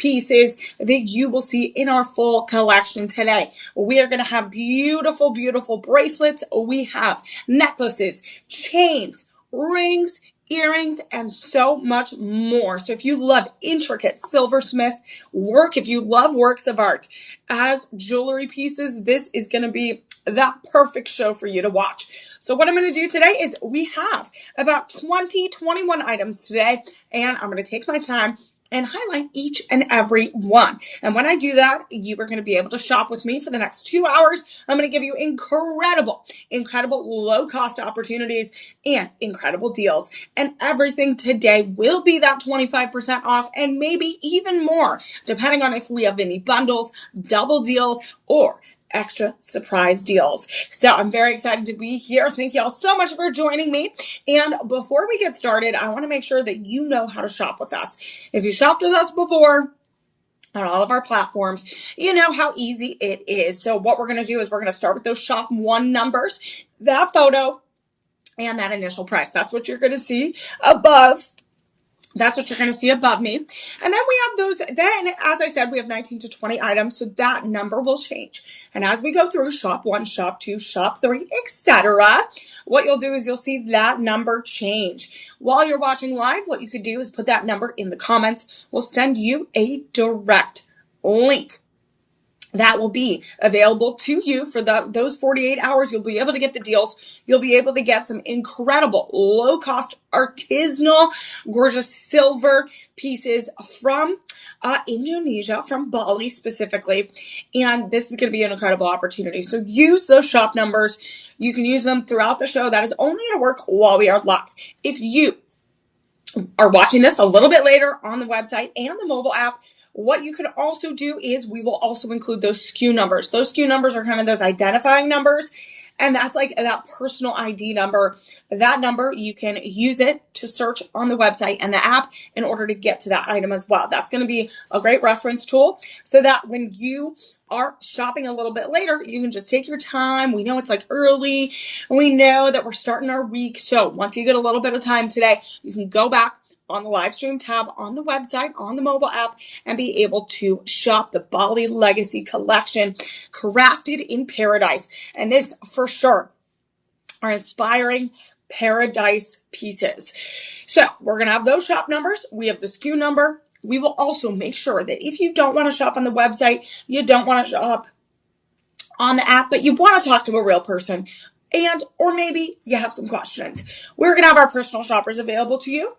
pieces that you will see in our full collection today. We are going to have beautiful, beautiful bracelets. We have necklaces, chains, rings, earrings, and so much more. So if you love intricate silversmith work, if you love works of art as jewelry pieces, this is going to be that perfect show for you to watch. So what I'm going to do today is we have about 21 items today, and I'm going to take my time and highlight each and every one. And when I do that, you are going to be able to shop with me for the next 2 hours. I'm going to give you incredible low-cost opportunities and incredible deals. And everything today will be that 25% off and maybe even more, depending on if we have any bundles, double deals, or extra surprise deals. So I'm very excited to be here. Thank y'all so much for joining me. And before we get started, I want to make sure that you know how to shop with us. If you shopped with us before on all of our platforms, you know how easy it is. So what we're going to do is we're going to start with those shop one numbers, that photo, and that initial price. That's what you're going to see above. That's what you're going to see above me. And then we have those, then as I said, we have 19 to 20 items. So that number will change. And as we go through shop one, shop two, shop three, etc., what you'll do is you'll see that number change. While you're watching live, what you could do is put that number in the comments. We'll send you a direct link that will be available to you for those 48 hours. You'll be able to get the deals. You'll be able to get some incredible low-cost, artisanal, gorgeous silver pieces from Indonesia, from Bali specifically. And this is going to be an incredible opportunity. So use those shop numbers. You can use them throughout the show. That is only going to work while we are live. If you are watching this a little bit later on the website and the mobile app, what you can also do is we will also include those SKU numbers. Those SKU numbers are kind of those identifying numbers, and that's like that personal ID number. That number, you can use it to search on the website and the app in order to get to that item as well. That's going to be a great reference tool so that when you are shopping a little bit later, you can just take your time. We know it's like early, and we know that we're starting our week. So once you get a little bit of time today, you can go back on the live stream tab on the website, on the mobile app, and be able to shop the Bali Legacy Collection, crafted in paradise. And this, for sure, are inspiring paradise pieces. So we're going to have those shop numbers. We have the SKU number. We will also make sure that if you don't want to shop on the website, you don't want to shop on the app, but you want to talk to a real person, and or maybe you have some questions, we're going to have our personal shoppers available to you.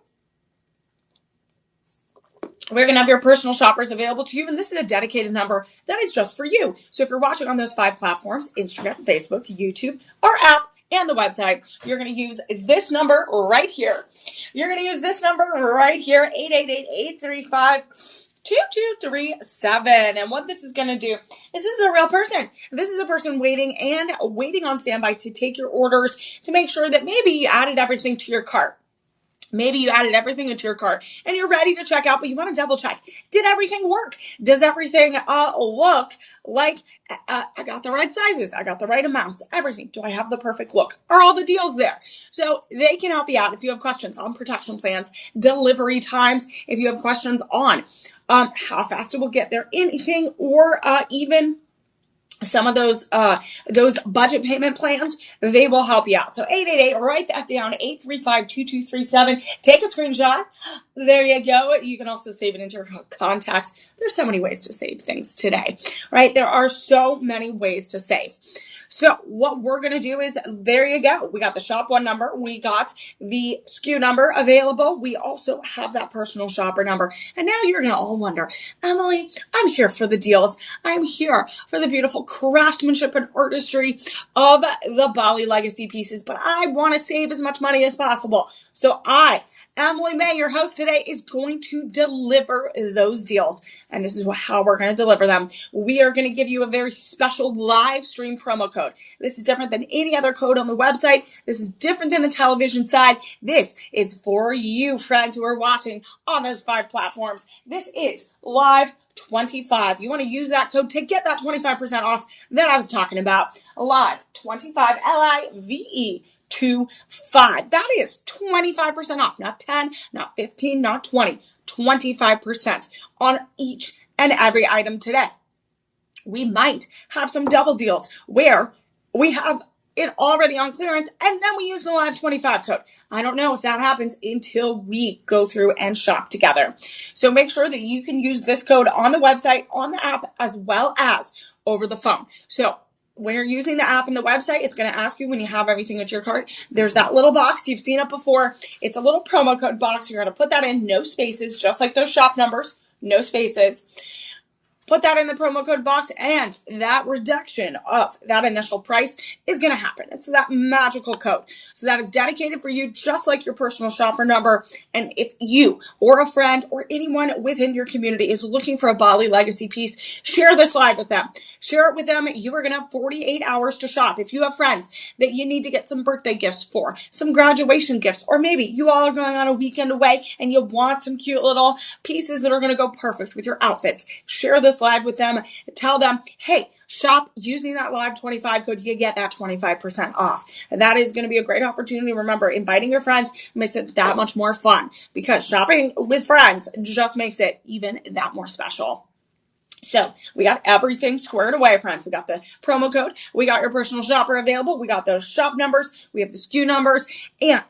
We're going to have your personal shoppers available to you, and this is a dedicated number that is just for you. So if you're watching on those 5 platforms, Instagram, Facebook, YouTube, our app, and the website, you're going to use this number right here. You're going to use this number right here, 888-835-2237. And what this is going to do is this is a real person. This is a person waiting on standby to take your orders, to make sure that maybe you added everything to your cart. Maybe you added everything into your cart and you're ready to check out, but you want to double check. Did everything work? Does everything look like I got the right sizes? I got the right amounts? Everything. Do I have the perfect look? Are all the deals there? So they can help you out if you have questions on protection plans, delivery times, if you have questions on how fast it will get there, anything, or even some of those budget payment plans, they will help you out. So 888, write that down, 835-2237. Take a screenshot. There you go. You can also save it into your contacts. There's so many ways to save things today, right? There are so many ways to save. So what we're going to do is, there you go. We got the shop one number. We got the SKU number available. We also have that personal shopper number. And now you're going to all wonder, Emily, I'm here for the deals. I'm here for the beautiful craftsmanship and artistry of the Bali Legacy pieces, but I want to save as much money as possible. So Emily Mae, your host today, is going to deliver those deals. And this is how we're going to deliver them. We are going to give you a very special live stream promo code. This is different than any other code on the website. This is different than the television side. This is for you, friends who are watching on those 5 platforms. This is Live 25. You want to use that code to get that 25% off that I was talking about. Live 25, LIVE 25. That is 25% off, not 10, not 15, not 20. 25% on each and every item today. We might have some double deals where we have it already on clearance and then we use the live 25 code. I don't know if that happens until we go through and shop together. So make sure that you can use this code on the website, on the app, as well as over the phone. So when you're using the app and the website, it's going to ask you when you have everything at your cart. There's that little box. You've seen it before. It's a little promo code box. You're going to put that in, no spaces, just like those shop numbers, no spaces. Put that in the promo code box, and that reduction of that initial price is going to happen. It's that magical code. So that is dedicated for you, just like your personal shopper number. And if you or a friend or anyone within your community is looking for a Bali legacy piece, share this live with them. Share it with them. You are going to have 48 hours to shop. If you have friends that you need to get some birthday gifts for, some graduation gifts, or maybe you all are going on a weekend away and you want some cute little pieces that are going to go perfect with your outfits, share this live with them. Tell them, hey, shop using that live 25 code. You get that 25% off. And that is going to be a great opportunity. Remember, inviting your friends makes it that much more fun, because shopping with friends just makes it even that more special. So we got everything squared away, friends. We got the promo code. We got your personal shopper available. We got those shop numbers. We have the SKU numbers. And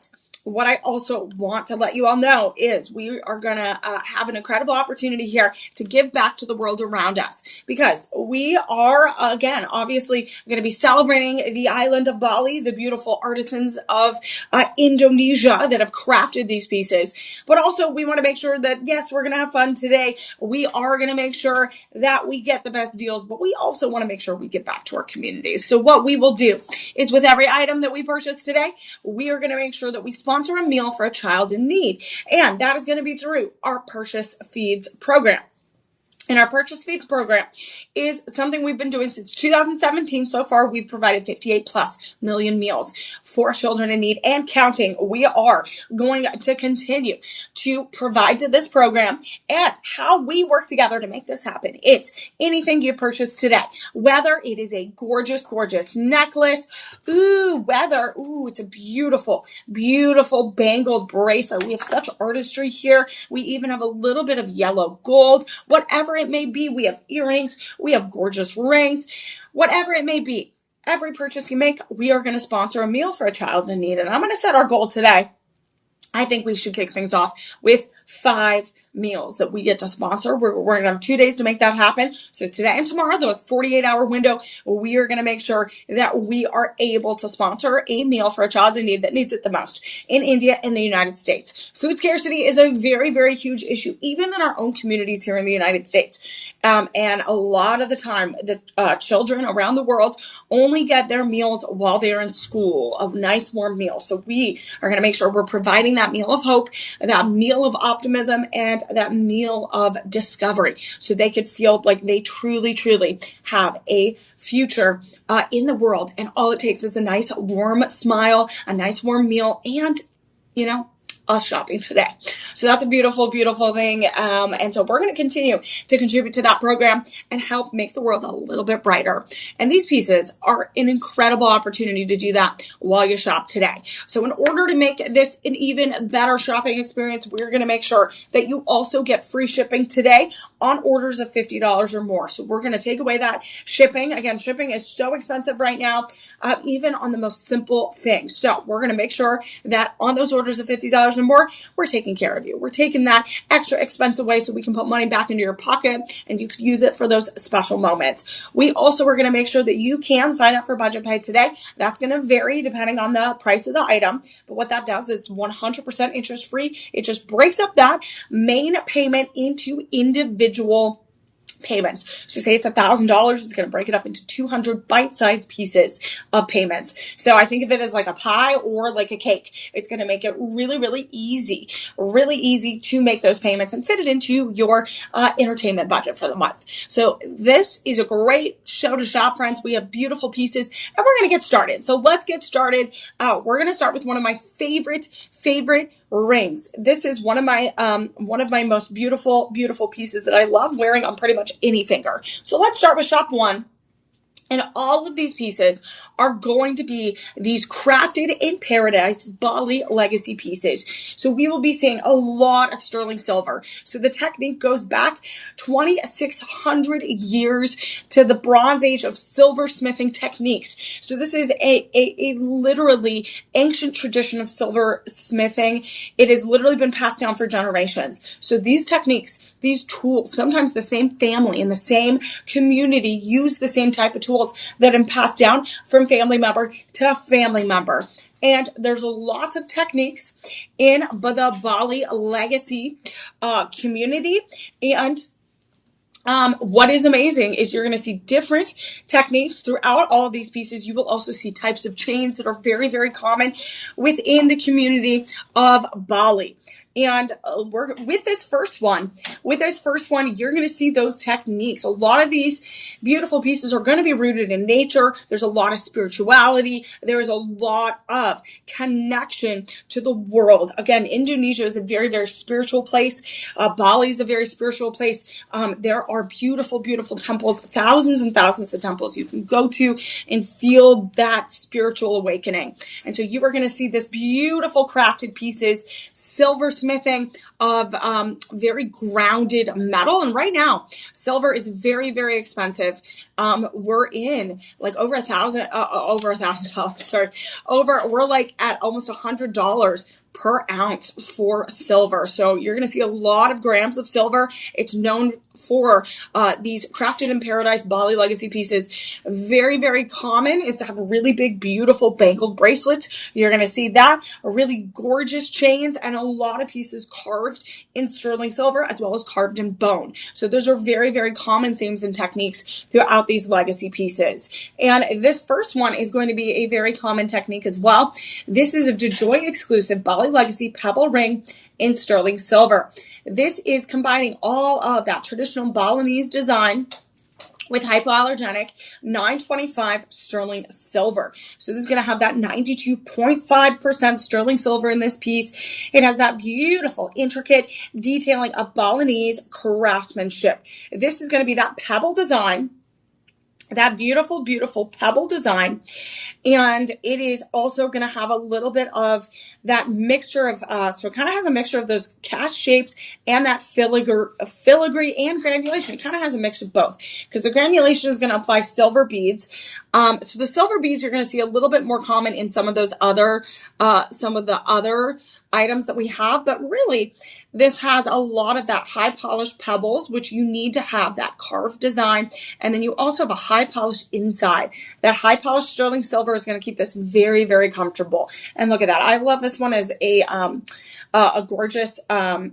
what I also want to let you all know is we are going to have an incredible opportunity here to give back to the world around us, because we are, again, obviously going to be celebrating the island of Bali, the beautiful artisans of Indonesia that have crafted these pieces. But also we want to make sure that, yes, we're going to have fun today. We are going to make sure that we get the best deals, but we also want to make sure we give back to our communities. So what we will do is, with every item that we purchase today, we are going to make sure that we sponsor a meal for a child in need. And that is going to be through our Purchase Feeds program. And our Purchase Feeds program is something we've been doing since 2017. So far, we've provided 58 plus million meals for children in need and counting. We are going to continue to provide to this program, and how we work together to make this happen. It's anything you purchase today, whether it is a gorgeous, gorgeous necklace, it's a beautiful, beautiful bangled bracelet. We have such artistry here. We even have a little bit of yellow gold, whatever it may be. We have earrings, we have gorgeous rings, whatever it may be. Every purchase you make, we are going to sponsor a meal for a child in need. And I'm going to set our goal today. I think we should kick things off with 5 meals that we get to sponsor. We're going to have 2 days to make that happen. So today and tomorrow, the 48-hour window, we are going to make sure that we are able to sponsor a meal for a child in need that needs it the most in India and the United States. Food scarcity is a very, very huge issue, even in our own communities here in the United States. And a lot of the time, the children around the world only get their meals while they're in school, a nice warm meal. So we are going to make sure we're providing that meal of hope, that meal of optimism, and that meal of discovery, so they could feel like they truly, truly have a future in the world. And all it takes is a nice warm smile, a nice warm meal, and, us shopping today. So that's a beautiful, beautiful thing. And so we're going to continue to contribute to that program and help make the world a little bit brighter. And these pieces are an incredible opportunity to do that while you shop today. So in order to make this an even better shopping experience, we're going to make sure that you also get free shipping today on orders of $50 or more. So we're going to take away that shipping. Again, shipping is so expensive right now, even on the most simple things. So we're going to make sure that on those orders of $50 and more, we're taking care of you. We're taking that extra expense away so we can put money back into your pocket and you could use it for those special moments. We also are going to make sure that you can sign up for Budget Pay today. That's going to vary depending on the price of the item. But what that does is 100% interest free. It just breaks up that main payment into individual payments. So say it's $1,000, it's going to break it up into 200 bite-sized pieces of payments. So I think of it as like a pie or like a cake. It's going to make it really, really easy to make those payments and fit it into your entertainment budget for the month. So this is a great show to shop, friends. We have beautiful pieces and we're going to get started. So let's get started. We're going to start with one of my favorite rings. This is one of my most beautiful pieces that I love wearing on pretty much any finger. So let's start with shop 1. And all of these pieces are going to be these crafted in paradise Bali legacy pieces. So we will be seeing a lot of sterling silver. So the technique goes back 2,600 years to the Bronze Age of silversmithing techniques. So this is a literally ancient tradition of silversmithing. It has literally been passed down for generations. So these techniques, these tools, sometimes the same family and the same community use the same type of tools that have passed down from family member to family member. And there's lots of techniques in the Bali legacy community. And what is amazing is you're going to see different techniques throughout all of these pieces. You will also see types of chains that are very, very common within the community of Bali. And we're with this first one, you're going to see those techniques. A lot of these beautiful pieces are going to be rooted in nature. There's a lot of spirituality. There is a lot of connection to the world. Again, Indonesia is a very, very spiritual place. Bali is a very spiritual place. There are beautiful, beautiful temples, thousands and thousands of temples you can go to and feel that spiritual awakening. And so you are going to see this beautiful crafted pieces, silversmithing of very grounded metal. And right now, silver is very, very expensive. We're in like over $1,000. Sorry, we're like at almost $100 per ounce for silver. So you're going to see a lot of grams of silver. It's known for these crafted in paradise Bali legacy pieces. Very, very common is to have really big, beautiful bangled bracelets. You're going to see that, really gorgeous chains, and a lot of pieces carved in sterling silver as well as carved in bone. So those are very, very common themes and techniques throughout these legacy pieces. And this first one is going to be a very common technique as well. This is a DeJoy exclusive Bali legacy pebble ring in sterling silver. This is combining all of that traditional Balinese design with hypoallergenic 925 sterling silver. So this is going to have that 92.5% sterling silver in this piece. It has that beautiful, intricate detailing of Balinese craftsmanship. This is going to be that pebble design, that beautiful, beautiful pebble design. And it is also going to have a little bit of that mixture of, so it kind of has a mixture of those cast shapes and that filigree and granulation. It kind of has a mix of both because the granulation is going to apply silver beads. So the silver beads you're going to see a little bit more common in some of those other, some of the other items that we have, but really this has a lot of that high polished pebbles, which you need to have that carved design. And then you also have a high polished inside. That high polished sterling silver is going to keep this very, very comfortable. And look at that. I love this one as a gorgeous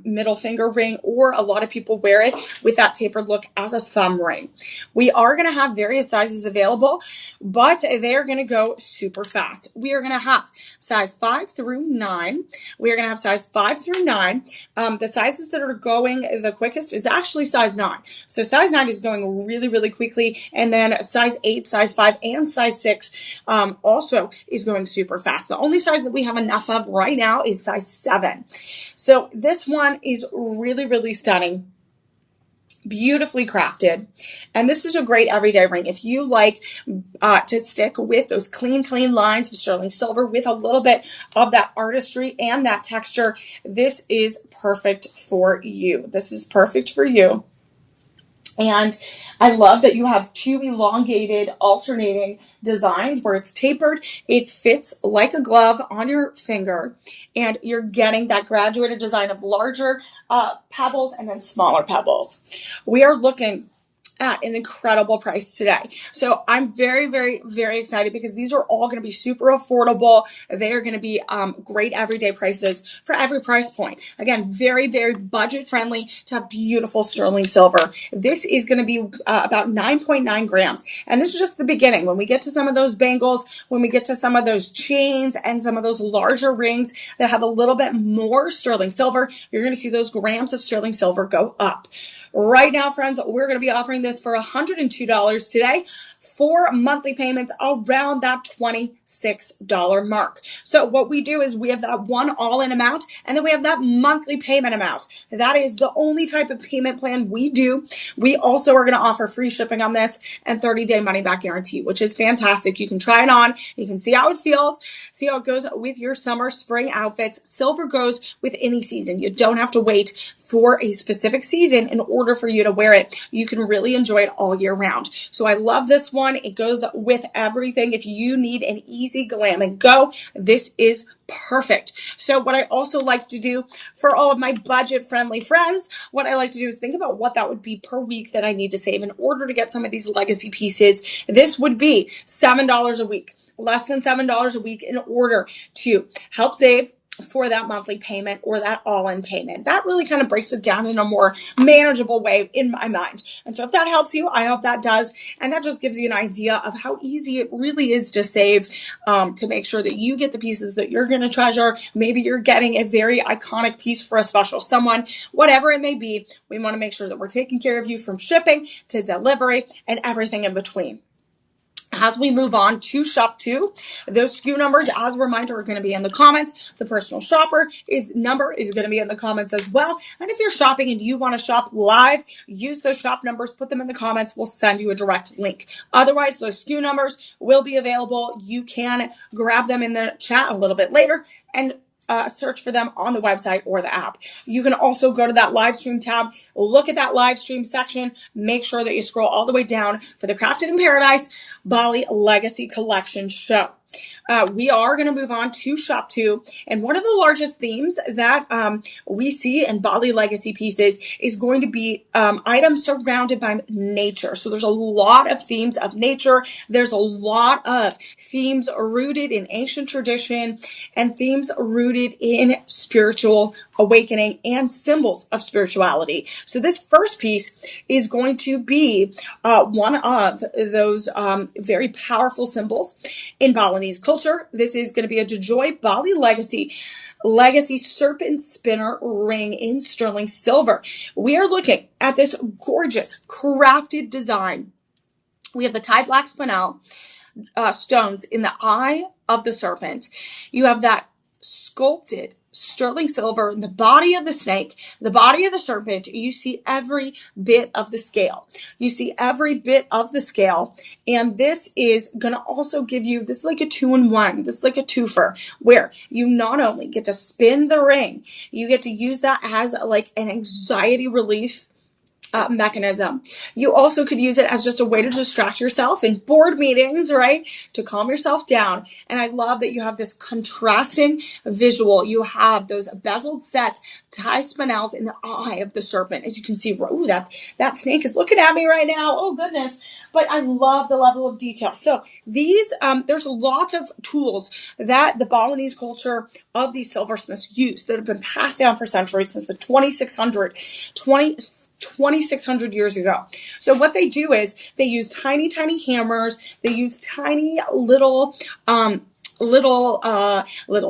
middle finger ring, or a lot of people wear it with that tapered look as a thumb ring. We are going to have various sizes available, but they're going to go super fast. We are going to have size 5 through 9. We are going to have size 5 through 9. The sizes that are going the quickest is actually size 9. So size 9 is going really, really quickly. And then size 8, size 5, and size 6 also is going super fast. The only size that we have enough of right now is size 7. So this one is really, really stunning. Beautifully crafted. And this is a great everyday ring. If you like to stick with those clean lines of sterling silver with a little bit of that artistry and that texture, this is perfect for you. This is perfect for you. And I love that you have two elongated alternating designs where it's tapered. It fits like a glove on your finger, and you're getting that graduated design of larger pebbles and then smaller pebbles. We are looking at an incredible price today. So I'm very, very, very excited because these are all going to be super affordable. They are going to be great everyday prices for every price point. Again, very, very budget friendly to have beautiful sterling silver. This is going to be about 9.9 grams. And this is just the beginning. When we get to some of those bangles, when we get to some of those chains and some of those larger rings that have a little bit more sterling silver, you're going to see those grams of sterling silver go up. Right now, friends, we're going to be offering this for $102 today for monthly payments around that $26 mark. So what we do is we have that one all-in amount, and then we have that monthly payment amount. That is the only type of payment plan we do. We also are going to offer free shipping on this and 30-day money-back guarantee, which is fantastic. You can try it on. You can see how it feels, see how it goes with your summer, spring outfits. Silver goes with any season. You don't have to wait for a specific season in order for you to wear it. You can really enjoy it all year round. So I love this one. It goes with everything. If you need an easy glam and go, this is perfect. So what I also like to do for all of my budget friendly friends, what I like to do is think about what that would be per week that I need to save in order to get some of these legacy pieces. This would be $7 a week, less than $7 a week in order to help save for that monthly payment or that all-in payment. That really kind of breaks it down in a more manageable way in my mind. And so if that helps you, I hope that does. And that just gives you an idea of how easy it really is to save, to make sure that you get the pieces that you're going to treasure. Maybe you're getting a very iconic piece for a special someone, whatever it may be. We want to make sure that we're taking care of you from shipping to delivery and everything in between. As we move on to shop two, those SKU numbers, as a reminder, are going to be in the comments. The personal shopper number is going to be in the comments as well. And if you're shopping and you want to shop live, use those shop numbers, put them in the comments. We'll send you a direct link. Otherwise, those SKU numbers will be available. You can grab them in the chat a little bit later and search for them on the website or the app. You can also go to that live stream tab, look at that live stream section, make sure that you scroll all the way down for the Crafted in Paradise Bali Legacy Collection show. We are going to move on to shop two. And one of the largest themes that we see in Bali Legacy pieces is going to be items surrounded by nature. So there's a lot of themes of nature. There's a lot of themes rooted in ancient tradition and themes rooted in spiritual awakening and symbols of spirituality. So this first piece is going to be one of those very powerful symbols in Balinese culture. This is going to be a DeJoy Bali Legacy Serpent Spinner ring in sterling silver. We are looking at this gorgeous crafted design. We have the tie black spinel stones in the eye of the serpent. You have that sculpted sterling silver in the body of the snake, the body of the serpent. You see every bit of the scale. You see every bit of the scale. And this is going to also give you, this is like a 2-in-1. This is like a twofer where you not only get to spin the ring, you get to use that as like an anxiety relief mechanism. You also could use it as just a way to distract yourself in board meetings, right? To calm yourself down. And I love that you have this contrasting visual. You have those bezeled set tie spinels in the eye of the serpent. As you can see, ooh, that snake is looking at me right now. Oh goodness. But I love the level of detail. So these, there's lots of tools that the Balinese culture of these silversmiths use that have been passed down for centuries since the 2600 years ago. So what they do is they use tiny hammers. They use tiny little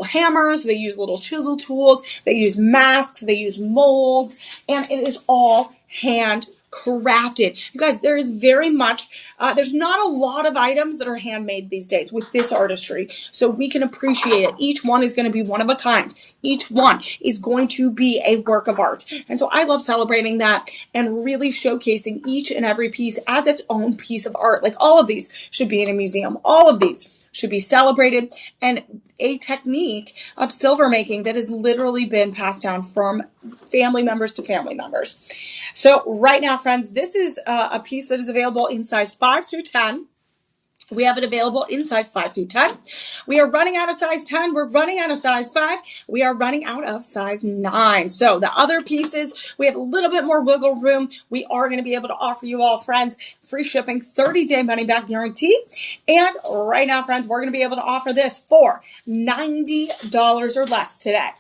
hammers. They use little chisel tools. They use masks. They use molds, and it is all hand crafted. You guys, there is very much, there's not a lot of items that are handmade these days with this artistry. So we can appreciate it. Each one is going to be one of a kind. Each one is going to be a work of art. And so I love celebrating that and really showcasing each and every piece as its own piece of art. Like all of these should be in a museum. All of these should be celebrated, and a technique of silver making that has literally been passed down from family members to family members. So right now, friends, this is a piece that is available in size 5 through 10. We have it available in size 5 through 10. We are running out of size 10. We're running out of size 5. We are running out of size 9. So the other pieces, we have a little bit more wiggle room. We are going to be able to offer you all, friends, free shipping, 30-day money-back guarantee. And right now, friends, we're going to be able to offer this for $90 or less today.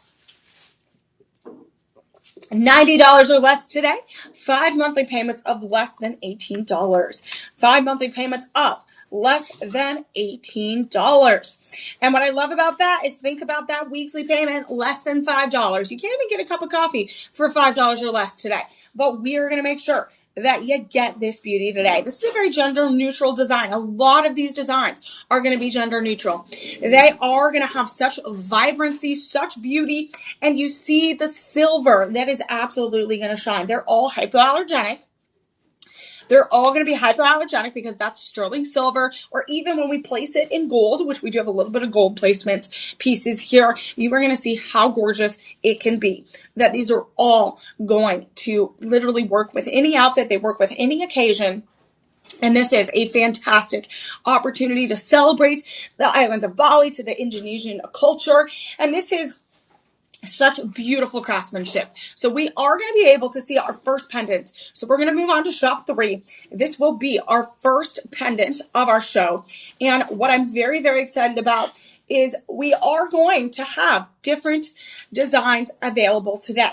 $90 or less today. 5 monthly payments of less than $18. 5 monthly payments of less than $18. And what I love about that is think about that weekly payment, less than $5. You can't even get a cup of coffee for $5 or less today. But we are going to make sure that you get this beauty today. This is a very gender neutral design. A lot of these designs are going to be gender neutral. They are going to have such vibrancy, such beauty, and you see the silver that is absolutely going to shine. They're all hypoallergenic. They're all going to be hypoallergenic because that's sterling silver, or even when we place it in gold, which we do have a little bit of gold placement pieces here, you are going to see how gorgeous it can be. That these are all going to literally work with any outfit. They work with any occasion. And this is a fantastic opportunity to celebrate the island of Bali, to the Indonesian culture. And this is such beautiful craftsmanship. So we are going to be able to see our first pendant. So we're going to move on to shop 3. This will be our first pendant of our show. And what I'm very, very excited about is we are going to have different designs available today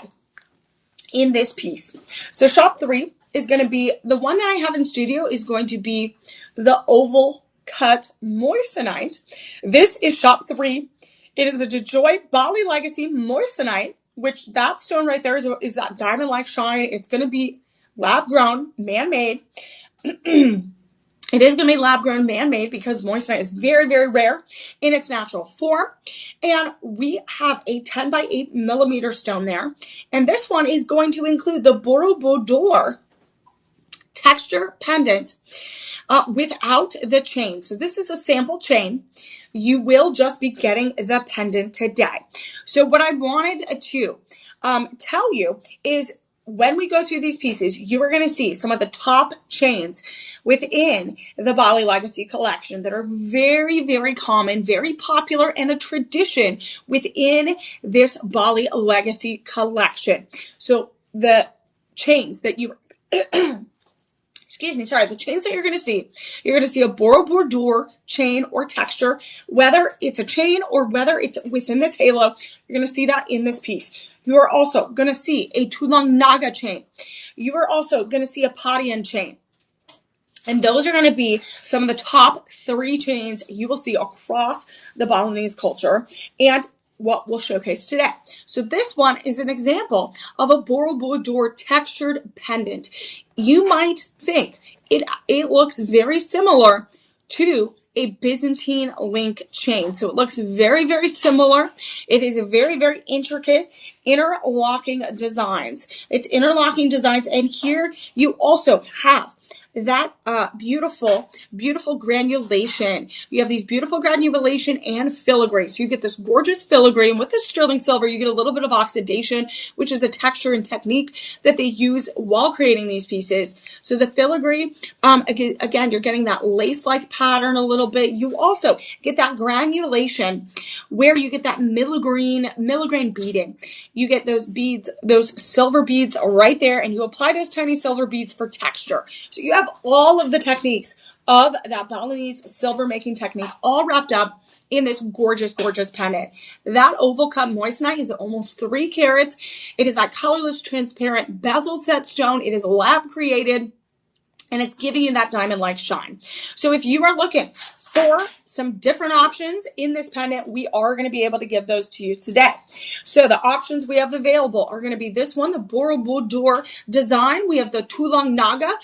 in this piece. So shop 3 is going to be, the one that I have in studio is going to be the oval cut moissanite. This is shop 3. It is a DeJoy Bali Legacy moissanite, which that stone right there is that diamond-like shine. It's going to be lab-grown, man-made. It is going to be lab-grown, man-made, because moissanite is very, very rare in its natural form. And we have a 10 by 8 millimeter stone there. And this one is going to include the Borobudur texture pendant without the chain. So this is a sample chain. You will just be getting the pendant today. So what I wanted to tell you is when we go through these pieces, you are going to see some of the top chains within the Bali Legacy collection that are very, very common, very popular, and a tradition within this Bali Legacy collection. So the chains that you the chains that you're going to see a Borobudur chain or texture, whether it's a chain or whether it's within this halo, you're going to see that in this piece. You are also going to see a Tulang Naga chain. You are also going to see a Padian chain. And those are going to be some of the top 3 chains you will see across the Balinese culture and what we'll showcase today. So this one is an example of a Borobudur textured pendant. You might think it looks very similar to a Byzantine link chain. So it looks very, very similar. It is a very, very intricate interlocking designs. It's interlocking designs. And here you also have that beautiful, beautiful granulation. You have these beautiful granulation and filigree. So you get this gorgeous filigree, and with the sterling silver, you get a little bit of oxidation, which is a texture and technique that they use while creating these pieces. So the filigree, again, you're getting that lace-like pattern a little bit. You also get that granulation where you get that milligrain beading. You get those beads, those silver beads right there, and you apply those tiny silver beads for texture. So you have all of the techniques of that Balinese silver making technique all wrapped up in this gorgeous, gorgeous pendant. That oval cut moissanite is almost 3 carats. It is that colorless, transparent bezel set stone. It is lab created, and it's giving you that diamond-like shine. So if you are looking for some different options in this pendant, we are going to be able to give those to you today. So the options we have available are going to be this one, the Borobudur design. We have the Tulang Naga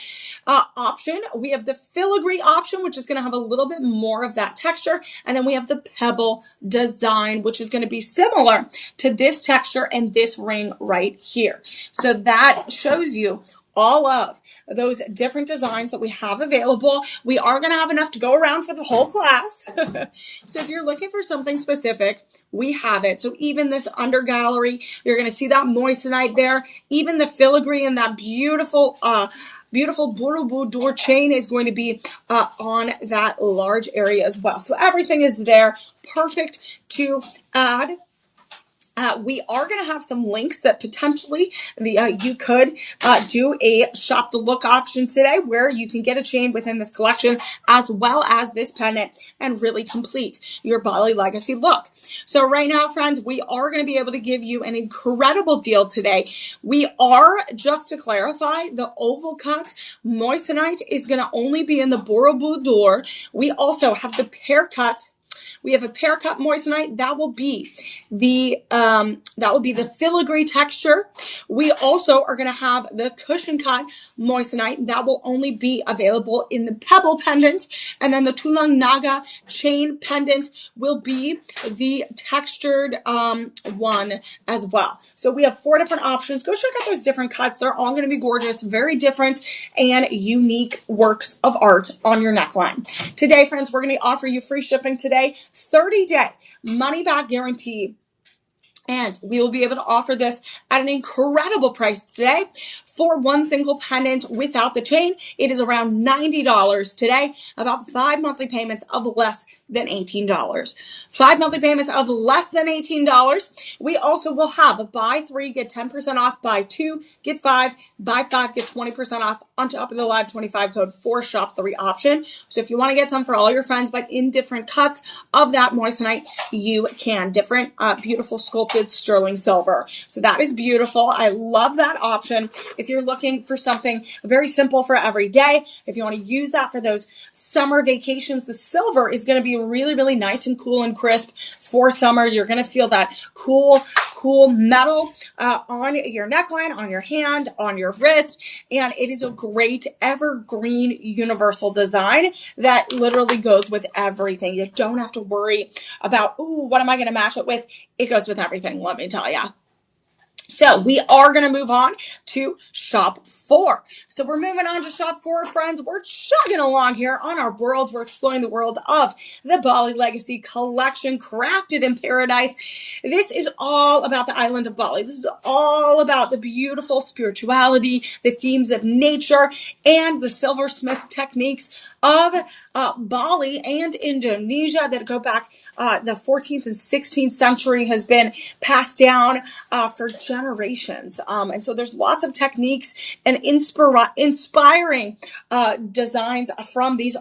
option. We have the filigree option, which is going to have a little bit more of that texture. And then we have the pebble design, which is going to be similar to this texture and this ring right here. So that shows you all of those different designs that we have available. We are going to have enough to go around for the whole class. So if you're looking for something specific, we have it. So even this under gallery, you're going to see that moissanite there. Even the filigree and that beautiful Borobudur chain is going to be on that large area as well. So everything is there, perfect to add We are going to have some links that potentially you could do a shop the look option today, where you can get a chain within this collection as well as this pendant and really complete your Bali legacy look. So right now, friends, we are going to be able to give you an incredible deal today. We are, just to clarify, the oval cut moissanite is going to only be in the Borobudur. We also have the pear cut. We have a pear cut moissanite that will be the filigree texture. We also are going to have the cushion cut moissanite that will only be available in the pebble pendant, and then the Tulang Naga chain pendant will be the textured one as well. So we have 4 different options. Go check out those different cuts. They're all going to be gorgeous, very different and unique works of art on your neckline. Today, friends, we're going to offer you free shipping today, 30-day money-back guarantee. And we will be able to offer this at an incredible price today. For one single pendant without the chain, it is around $90 today, about 5 monthly payments of less than $18. 5 monthly payments of less than $18. We also will have a buy 3, get 10% off, buy 2, get 5, buy 5, get 20% off on top of the live 25 code for shop 3 option. So if you want to get some for all your friends, but in different cuts of that moissanite, you can. Different beautiful sculpted sterling silver. So that is beautiful. I love that option. If you're looking for something very simple for every day, if you want to use that for those summer vacations, the silver is going to be really, really nice and cool and crisp for summer. You're going to feel that cool metal on your neckline, on your hand, on your wrist. And it is a great evergreen universal design that literally goes with everything. You don't have to worry about, ooh, what am I going to match it with? It goes with everything, let me tell you. So we are going to move on to shop 4. So we're moving on to shop 4, friends. We're chugging along here on our world. We're exploring the world of the Bali Legacy Collection, crafted in paradise. This is all about the island of Bali. This is all about the beautiful spirituality, the themes of nature, and the silversmith techniques of Bali and Indonesia that go back the 14th and 16th century, has been passed down for generations. And so there's lots of techniques and inspiring designs from these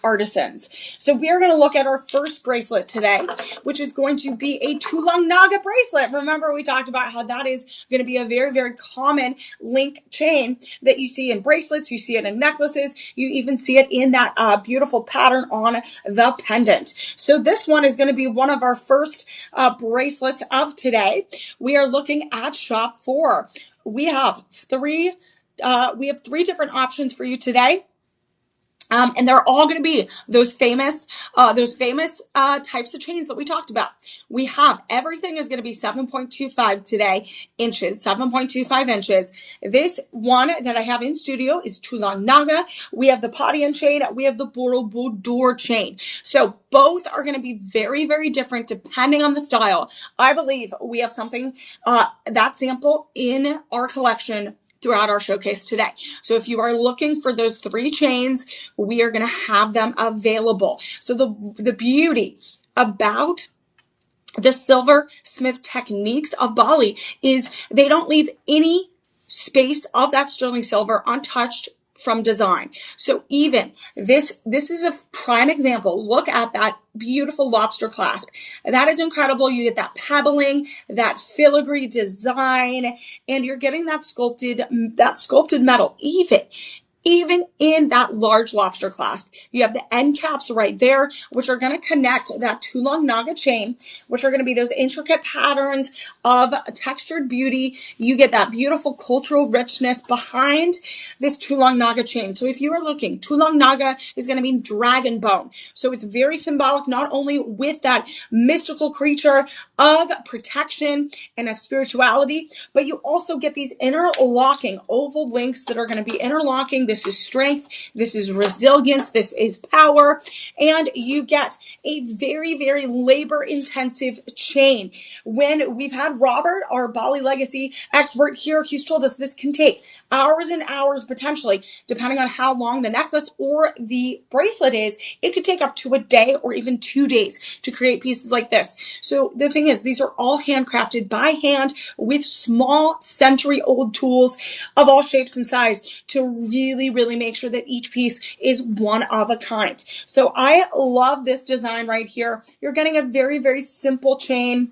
artisans. So we are going to look at our first bracelet today, which is going to be a Tulang Naga bracelet. Remember, we talked about how that is going to be a very, very common link chain that you see in bracelets. You see it in necklaces. You even see it in that beautiful pattern on the pendant. So this one is going to be one of our first bracelets of today. We are looking at shop 4. We have three different options for you today. And they're all going to be those famous types of chains that we talked about. We have everything is going to be 7.25 today inches, 7.25 inches. This one that I have in studio is Tulang Naga. We have the Padian chain. We have the Borobudur chain. So both are going to be very, very different depending on the style. I believe we have something that sample in our collection throughout our showcase today. So if you are looking for those 3 chains, we are going to have them available. So the beauty about the silversmith techniques of Bali is they don't leave any space of that sterling silver untouched from design. So even this is a prime example. Look at that beautiful lobster clasp. That is incredible. You get that pebbling, that filigree design, and you're getting that sculpted metal. Even in that large lobster clasp, you have the end caps right there, which are going to connect that Tulang Naga chain, which are going to be those intricate patterns of textured beauty. You get that beautiful cultural richness behind this Tulang Naga chain. So if you are looking, Tulang Naga is going to be dragon bone. So it's very symbolic, not only with that mystical creature of protection and of spirituality, but you also get these interlocking oval links that are going to be interlocking this this is strength, this is resilience, this is power, and you get a very, very labor intensive chain. When we've had Robert, our Bali legacy expert here, he's told us this can take hours and hours potentially, depending on how long the necklace or the bracelet is. It could take up to a day or even 2 days to create pieces like this. So the thing is, these are all handcrafted by hand with small century-old tools of all shapes and size to really, really make sure that each piece is one of a kind. So I love this design right here. You're getting a very, very simple chain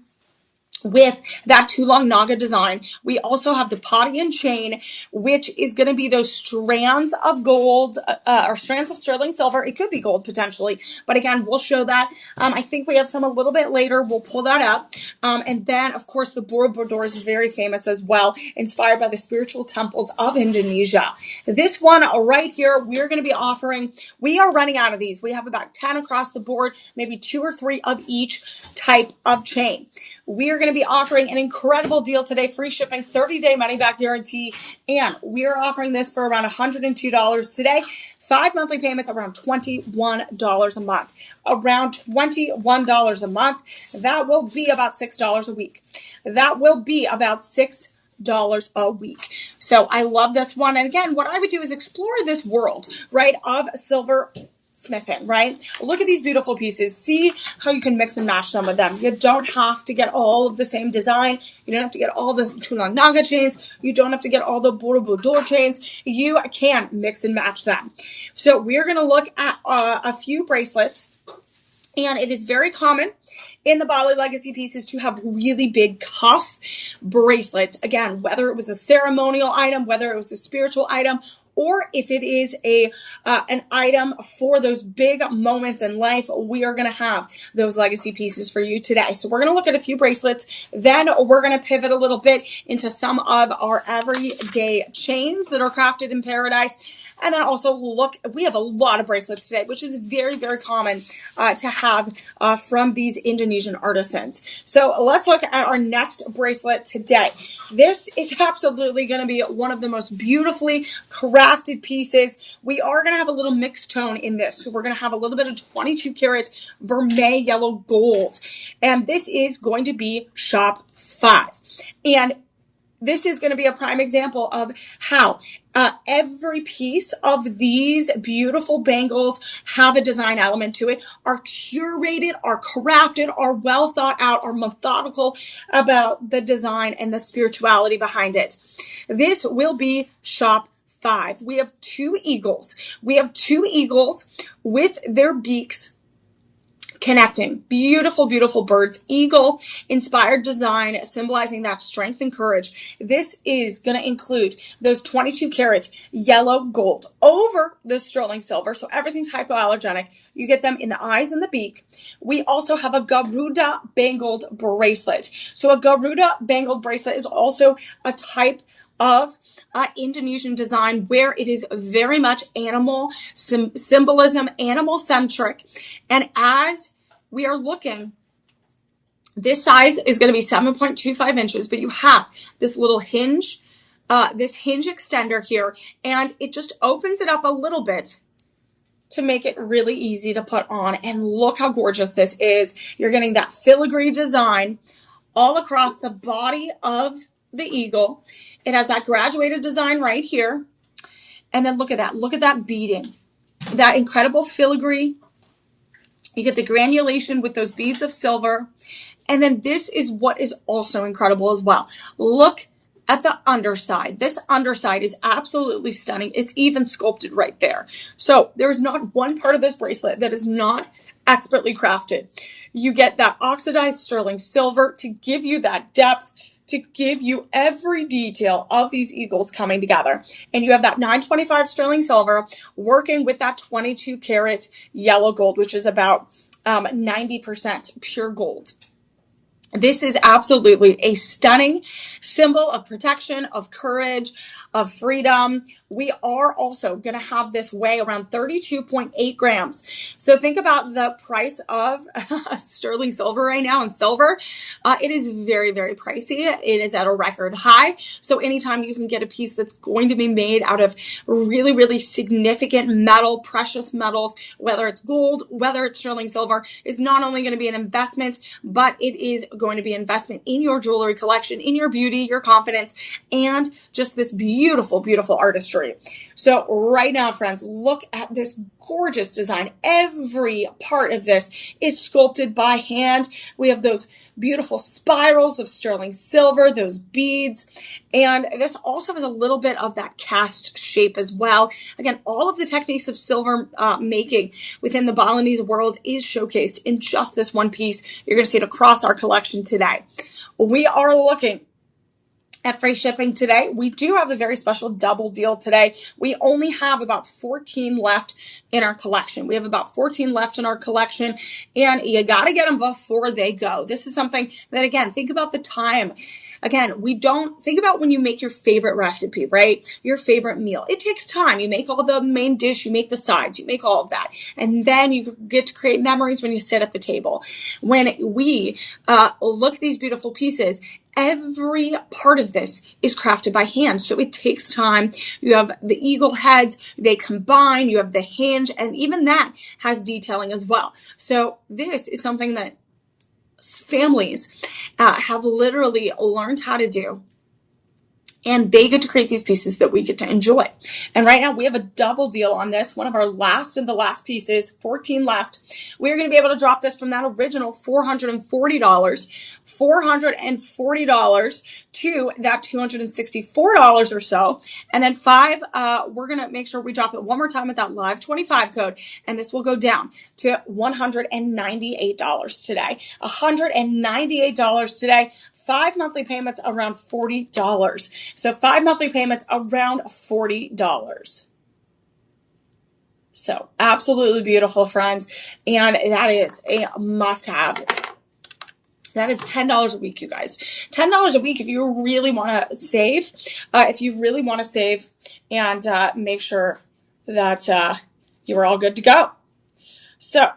with that too long naga design. We also have the potty and chain, which is going to be those strands of gold or strands of sterling silver. It could be gold potentially, but again, we'll show that. I think we have some a little bit later. We'll pull that up. And then, of course, the Borobudur is very famous as well, inspired by the spiritual temples of Indonesia. This one right here, we're going to be offering, we are running out of these. We have about 10 across the board, maybe 2 or 3 of each type of chain. We are going to be offering an incredible deal today, free shipping, 30-day money-back guarantee, and we are offering this for around $102 today. 5 monthly payments, around $21 a month. Around $21 a month. That will be about $6 a week. That will be about $6 a week. So I love this one. And again, what I would do is explore this world, right, of silver smithing, right? Look at these beautiful pieces. See how you can mix and match some of them. You don't have to get all of the same design. You don't have to get all the too long naga chains. You don't have to get all the Borobudur chains. You can mix and match them. So we're going to look at a few bracelets. And it is very common in the Bali legacy pieces to have really big cuff bracelets. Again, whether it was a ceremonial item, whether it was a spiritual item, or if it is an item for those big moments in life, we are going to have those legacy pieces for you today. So we're going to look at a few bracelets. Then we're going to pivot a little bit into some of our everyday chains that are crafted in paradise. And then also look, we have a lot of bracelets today, which is very, very common to have from these Indonesian artisans. So let's look at our next bracelet today. This is absolutely going to be one of the most beautifully crafted pieces. We are going to have a little mixed tone in this. So we're going to have a little bit of 22 karat vermeil yellow gold. And this is going to be shop 5. And this is going to be a prime example of how every piece of these beautiful bangles have a design element to it, are curated, are crafted, are well thought out, are methodical about the design and the spirituality behind it. This will be shop 5. We have 2 eagles. We have 2 eagles with their beaks connecting. Beautiful, beautiful birds. Eagle inspired design symbolizing that strength and courage. This is going to include those 22 karat yellow gold over the sterling silver. So everything's hypoallergenic. You get them in the eyes and the beak. We also have a Garuda bangled bracelet. So a Garuda bangled bracelet is also a type of Indonesian design where it is very much animal symbolism, animal centric. And as we are looking, this size is going to be 7.25 inches, but you have this little hinge, this hinge extender here, and it just opens it up a little bit to make it really easy to put on. And look how gorgeous this is. You're getting that filigree design all across the body of the eagle. It has that graduated design right here. And then look at that. Look at that beading. That incredible filigree. You get the granulation with those beads of silver. And then this is what is also incredible as well. Look at the underside. This underside is absolutely stunning. It's even sculpted right there. So there's not one part of this bracelet that is not expertly crafted. You get that oxidized sterling silver to give you that depth, to give you every detail of these eagles coming together. And you have that 925 sterling silver working with that 22 karat yellow gold, which is about 90% pure gold. This is absolutely a stunning symbol of protection, of courage, of freedom. we are also going to have this weigh around 32.8 grams. So think about the price of sterling silver right now, and silver, it is very, very pricey. It is at a record high. So anytime you can get a piece that's going to be made out of really, really significant metal, precious metals, whether it's gold, whether it's sterling silver, is not only going to be an investment, but it is going to be an investment in your jewelry collection, in your beauty, your confidence, and just this beautiful, beautiful artistry. So right now, friends, look at this gorgeous design. Every part of this is sculpted by hand. We have those beautiful spirals of sterling silver, those beads, and this also has a little bit of that cast shape as well. Again, all of the techniques of silver making within the Balinese world is showcased in just this one piece. You're going to see it across our collection today. We are looking at free shipping today. We do have a very special double deal today. We only have about 14 left in our collection. We have about 14 left in our collection, and you got to get them before they go. This is something that, again, think about the time. Again, we don't think about when you make your favorite recipe, right? Your favorite meal. It takes time. You make all the main dish, you make the sides, you make all of that. And then you get to create memories when you sit at the table. When we look at these beautiful pieces, every part of this is crafted by hand. So it takes time. You have the eagle heads, they combine, you have the hinge, and even that has detailing as well. So this is something that families have literally learned how to do, and they get to create these pieces that we get to enjoy. And right now we have a double deal on this, one of our last pieces, 14 left. We're going to be able to drop this from that original $440 to that $264 or so. And then we're going to make sure we drop it one more time with that live 25 code, and this will go down to $198 today. $198 today. 5 monthly payments around $40. So 5 monthly payments around $40. So absolutely beautiful, friends. And that is a must-have. That is $10 a week, you guys. $10 a week if you really want to save. And make sure that you are all good to go. So,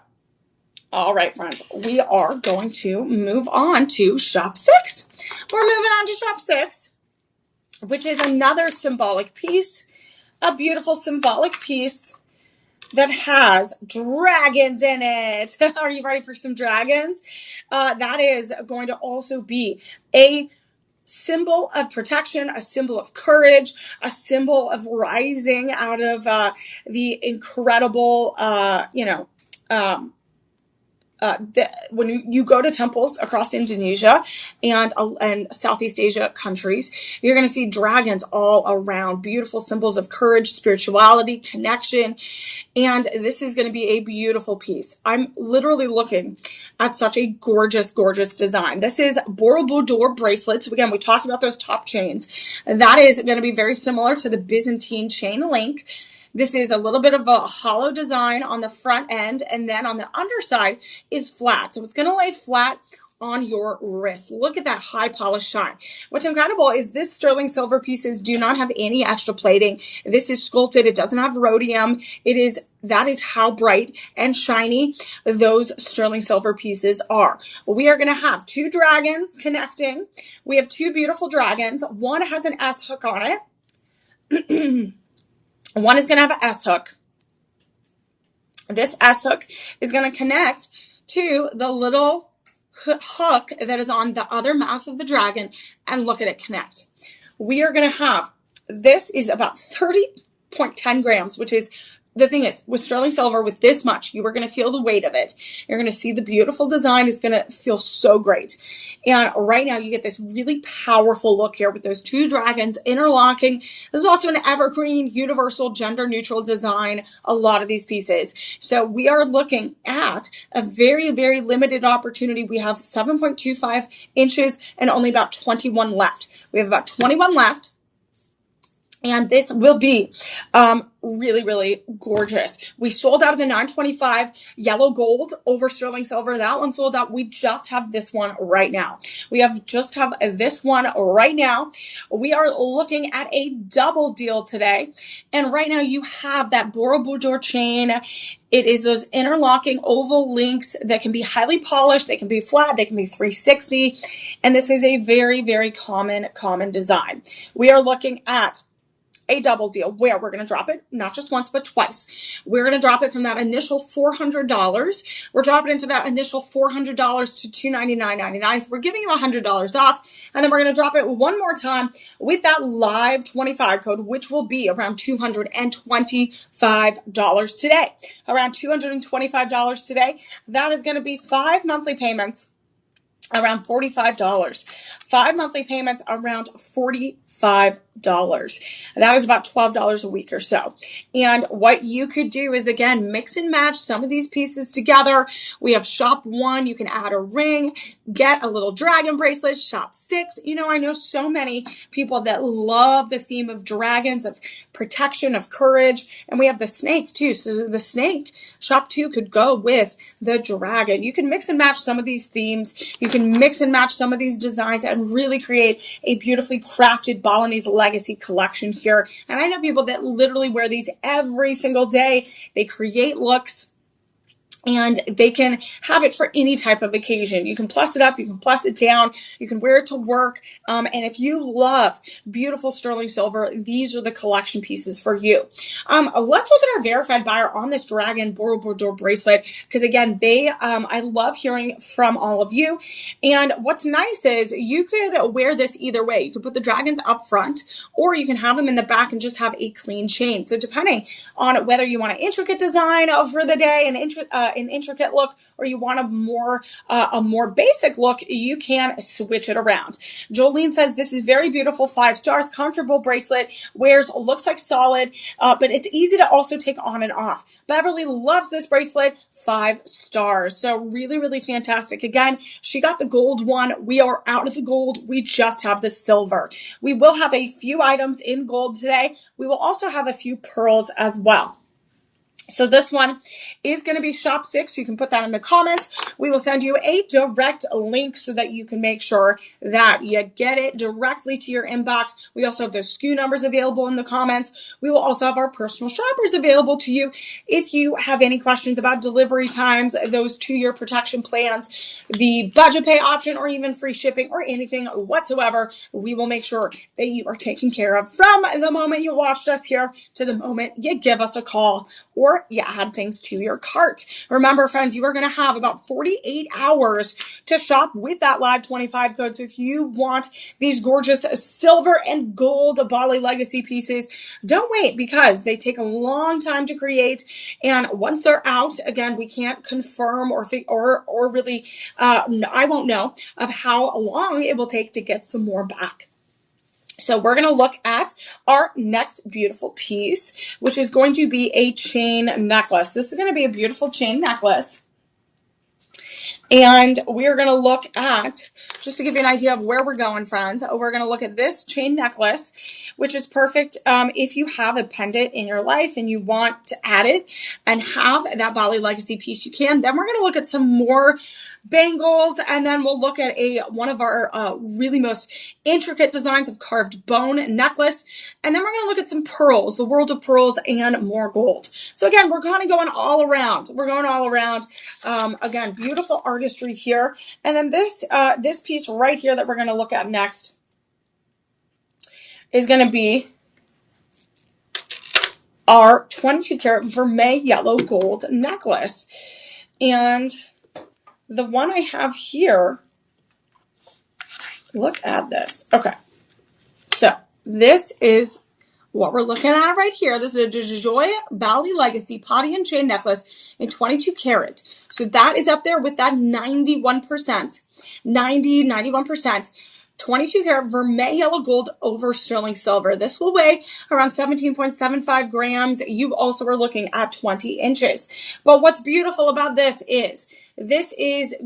all right, friends, we are going to move on to shop 6. We're moving on to shop 6, which is another symbolic piece, a beautiful symbolic piece that has dragons in it. Are you ready for some dragons? That is going to also be a symbol of protection, a symbol of courage, a symbol of rising out of the incredible, when you go to temples across Indonesia and Southeast Asia countries, you're going to see dragons all around, beautiful symbols of courage, spirituality, connection. And this is going to be a beautiful piece. I'm literally looking at such a gorgeous, gorgeous design. This is Borobudur bracelets. Again, we talked about those top chains. That is going to be very similar to the Byzantine chain link. This is a little bit of a hollow design on the front end, and then on the underside is flat. So it's going to lay flat on your wrist. Look at that high polished shine. What's incredible is this sterling silver pieces do not have any extra plating. This is sculpted. It doesn't have rhodium. That is how bright and shiny those sterling silver pieces are. We are going to have 2 dragons connecting. We have 2 beautiful dragons. One has an S hook on it. One is going to have an S hook. This S hook is going to connect to the little hook that is on the other mouth of the dragon, and look at it connect. We are going to have, this is about 30.10 grams, which is, the thing is, with sterling silver, with this much, you are going to feel the weight of it. You're going to see the beautiful design. It's going to feel so great. And right now, you get this really powerful look here with those 2 dragons interlocking. This is also an evergreen, universal, gender-neutral design, a lot of these pieces. So we are looking at a very, very limited opportunity. We have 7.25 inches and only about 21 left. We have about 21 left. And this will be really, really gorgeous. We sold out of the 925 yellow gold over sterling silver. That one sold out. We just have this one right now. We just have this one right now. We are looking at a double deal today. And right now you have that Borobudur chain. It is those interlocking oval links that can be highly polished. They can be flat. They can be 360. And this is a very, very common design. We are looking at a double deal where we're going to drop it not just once but twice. We're going to drop it from that initial $400. We're dropping into that initial $400 to $299.99. So we're giving you $100 off, and then we're going to drop it one more time with that live 25 code, which will be around $225 today. Around $225 today. That is going to be 5 monthly payments around $45. 5 monthly payments around $45. That is about $12 a week or so. And what you could do is, again, mix and match some of these pieces together. We have shop 1. You can add a ring, get a little dragon bracelet. Shop 6. You know, I know so many people that love the theme of dragons, of protection, of courage. And we have the snake too. So the snake, shop 2 could go with the dragon. You can mix and match some of these themes. You can mix and match some of these designs and really create a beautifully crafted Balinese legacy collection here. And I know people that literally wear these every single day. They create looks, and they can have it for any type of occasion. You can plus it up, you can plus it down, you can wear it to work. And if you love beautiful sterling silver, these are the collection pieces for you. Let's look at our verified buyer on this Dragon Borobudur bracelet, because again, I love hearing from all of you. And what's nice is you could wear this either way. You could put the dragons up front, or you can have them in the back and just have a clean chain. So depending on whether you want an intricate design for the day, an intricate look, or you want a more basic look, you can switch it around. Jolene says this is very beautiful, 5 stars, comfortable bracelet, looks like solid, but it's easy to also take on and off. Beverly loves this bracelet, 5 stars. So really, really fantastic. Again, she got the gold one. We are out of the gold. We just have the silver. We will have a few items in gold today. We will also have a few pearls as well. So this one is going to be shop 6. You can put that in the comments. We will send you a direct link so that you can make sure that you get it directly to your inbox. We also have those SKU numbers available in the comments. We will also have our personal shoppers available to you if you have any questions about delivery times, those 2-year protection plans, the budget pay option, or even free shipping, or anything whatsoever. We will make sure that you are taken care of from the moment you watched us here to the moment you give us a call or you add things to your cart. Remember, friends, you are going to have about 48 hours to shop with that live 25 code. So if you want these gorgeous silver and gold Bali legacy pieces, don't wait, because they take a long time to create. And once they're out, again, we can't confirm or really, I won't know of how long it will take to get some more back. So we're going to look at our next beautiful piece, which is going to be a chain necklace. This is going to be a beautiful chain necklace. And we're going to look at, just to give you an idea of where we're going, friends, we're going to look at this chain necklace, which is perfect if you have a pendant in your life and you want to add it and have that Bali legacy piece, you can. Then we're going to look at some more bangles, and then we'll look at one of our really most intricate designs of carved bone necklace, and then we're going to look at some pearls, the world of pearls, and more gold. So again, we're kind of going all around. We're going all around. Again, beautiful artistry here, and then this piece right here that we're going to look at next is going to be our 22 karat vermeil yellow gold necklace. And the one I have here, look at this. Okay, so this is what we're looking at right here. This is a Joy Bali Legacy Potty and Chain Necklace in 22 karat. So that is up there with that 91%, 91%. 22 karat vermeil yellow gold over sterling silver. This will weigh around 17.75 grams. You also are looking at 20 inches. But what's beautiful about this is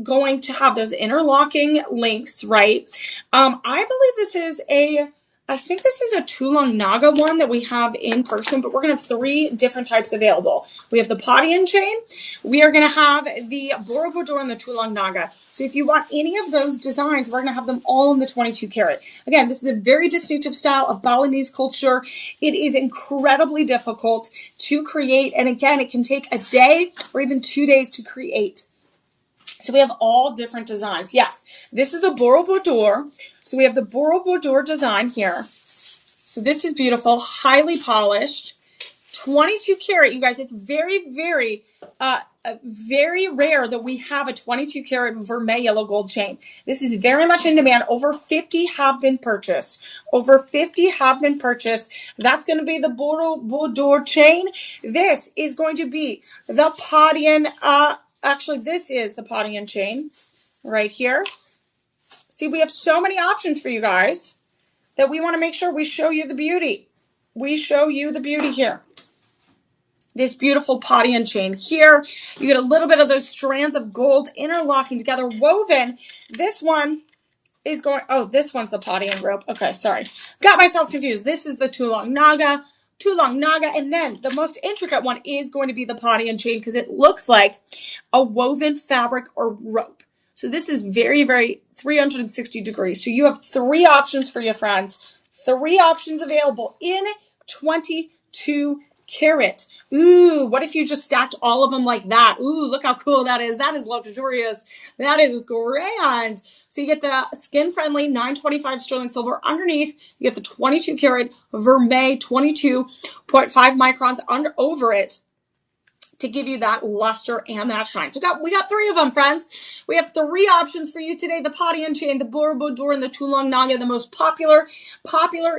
going to have those interlocking links, right? I believe this is a I think this is a Tulung Naga one that we have in person, but we're going to have 3 different types available. We have the Padian chain. We are going to have the Borobudur and the Tulung Naga. So if you want any of those designs, we're going to have them all in the 22 karat. Again, this is a very distinctive style of Balinese culture. It is incredibly difficult to create. And again, it can take a day or even 2 days to create. So we have all different designs. Yes, this is the Borobudur. So we have the Borobudur design here. So this is beautiful, highly polished, 22 karat. You guys, it's very, very rare that we have a 22 karat vermeil yellow gold chain. This is very much in demand. Over 50 have been purchased. Over 50 have been purchased. That's going to be the Borobudur chain. This is going to be the Padian, actually, this is the Padian chain right here. See, we have so many options for you guys that we want to make sure we show you the beauty. We show you the beauty here. This beautiful Padian chain here. You get a little bit of those strands of gold interlocking together, woven. This one is going, oh, this one's the Padian rope. Okay, sorry. Got myself confused. This is the Tulung Naga. And then the most intricate one is going to be the Padian chain because it looks like a woven fabric or rope. So this is very, very 360 degrees. So you have 3 options for your friends. 3 options available in 22 karat. Ooh, what if you just stacked all of them like that? Ooh, look how cool that is. That is luxurious. That is grand. So you get the skin-friendly 925 sterling silver underneath. You get the 22 karat vermeil 22.5 microns over it to give you that luster and that shine. So we got 3 of them, friends. We have 3 options for you today. The Padian chain, the Borobudur, and the Tulung Naga, the most popular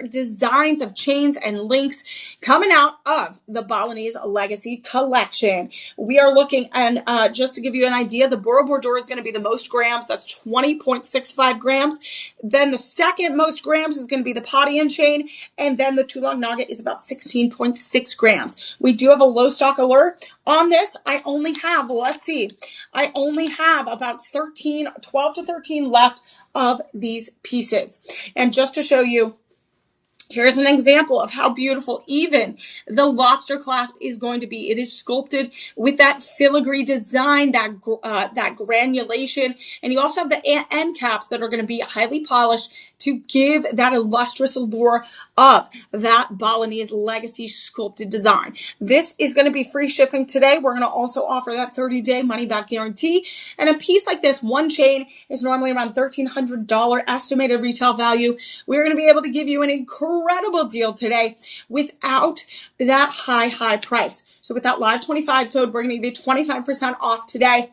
designs of chains and links coming out of the Balinese Legacy Collection. We are looking, and just to give you an idea, the Borobudur is going to be the most grams. That's 20.65 grams. Then the second most grams is going to be the Padian chain, and then the Tulung Naga is about 16.6 grams. We do have a low stock alert. On this, I only have, I only have about 12 to 13 left of these pieces. And just to show you, here's an example of how beautiful even the lobster clasp is going to be. It is sculpted with that filigree design, that granulation, and you also have the end caps that are going to be highly polished to give that illustrious allure of that Balinese legacy sculpted design. This is going to be free shipping today. We're going to also offer that 30-day money-back guarantee. And a piece like this, one chain, is normally around $1,300 estimated retail value. We're going to be able to give you an incredible deal today without that high price. So with that live 25 code, we're going to give you 25% off today.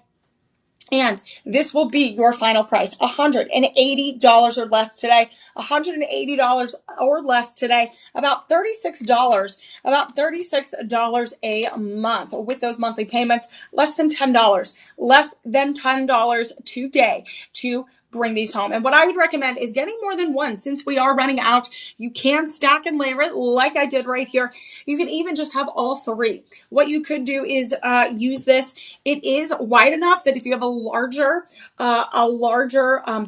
And this will be your final price, $180 or less today, $180 or less today, about $36 a month with those monthly payments, less than $10 today to bring these home. And what I would recommend is getting more than one. Since we are running out, you can stack and layer it like I did right here. You can even just have all 3. What you could do is use this. It is wide enough that if you have a larger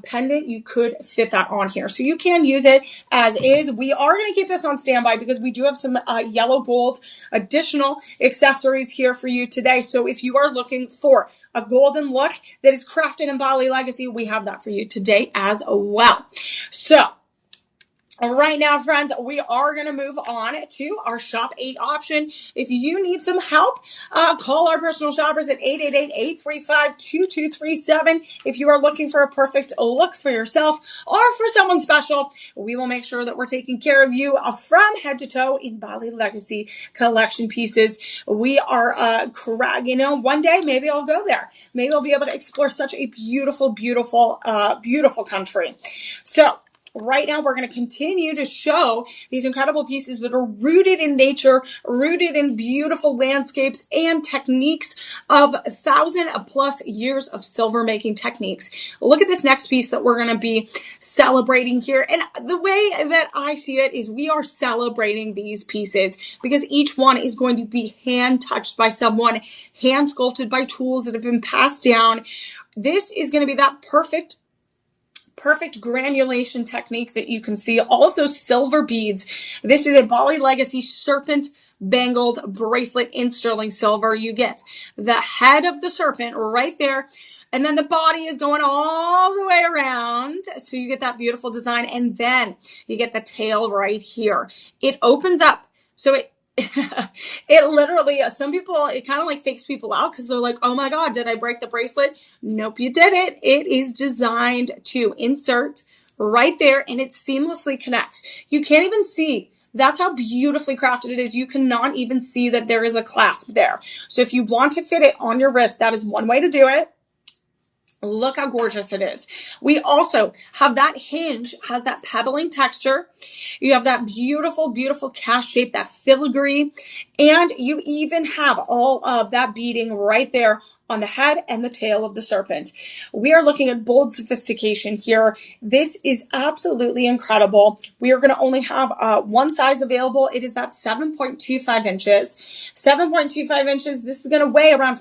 pendant, you could fit that on here. So you can use it as is. We are going to keep this on standby because we do have some yellow gold additional accessories here for you today. So if you are looking for a golden look that is crafted in Bali Legacy, we have that for you today as well. So right now, friends, we are going to move on to our Shop 8 option. If you need some help, call our personal shoppers at 888-835-2237. If you are looking for a perfect look for yourself or for someone special, we will make sure that we're taking care of you from head to toe in Bali Legacy Collection pieces. We are, one day maybe I'll go there. Maybe I'll be able to explore such a beautiful country. So, right now, we're going to continue to show these incredible pieces that are rooted in nature, rooted in beautiful landscapes and techniques of 1,000+ years of silver making techniques. Look at this next piece that we're going to be celebrating here. And the way that I see it is we are celebrating these pieces because each one is going to be hand touched by someone, hand sculpted by tools that have been passed down. This is going to be that perfect perfect granulation technique that you can see. All of those silver beads. This is a Bali Legacy serpent bangled bracelet in sterling silver. You get the head of the serpent right there. And then the body is going all the way around. So you get that beautiful design. And then you get the tail right here. It opens up. So it literally, some people, it kind of like fakes people out because they're like, oh my God, did I break the bracelet? Nope, you didn't. It is designed to insert right there and it seamlessly connects. You can't even see. That's how beautifully crafted it is. You cannot even see that there is a clasp there. So if you want to fit it on your wrist, that is one way to do it. Look how gorgeous it is. We also have that hinge, has that pebbling texture. You have that beautiful, beautiful cast shape, that filigree. And you even have all of that beading right there on the head and the tail of the serpent. We are looking at bold sophistication here. This is absolutely incredible. We are going to only have one size available. It is that 7.25 inches. 7.25 inches. This is going to weigh around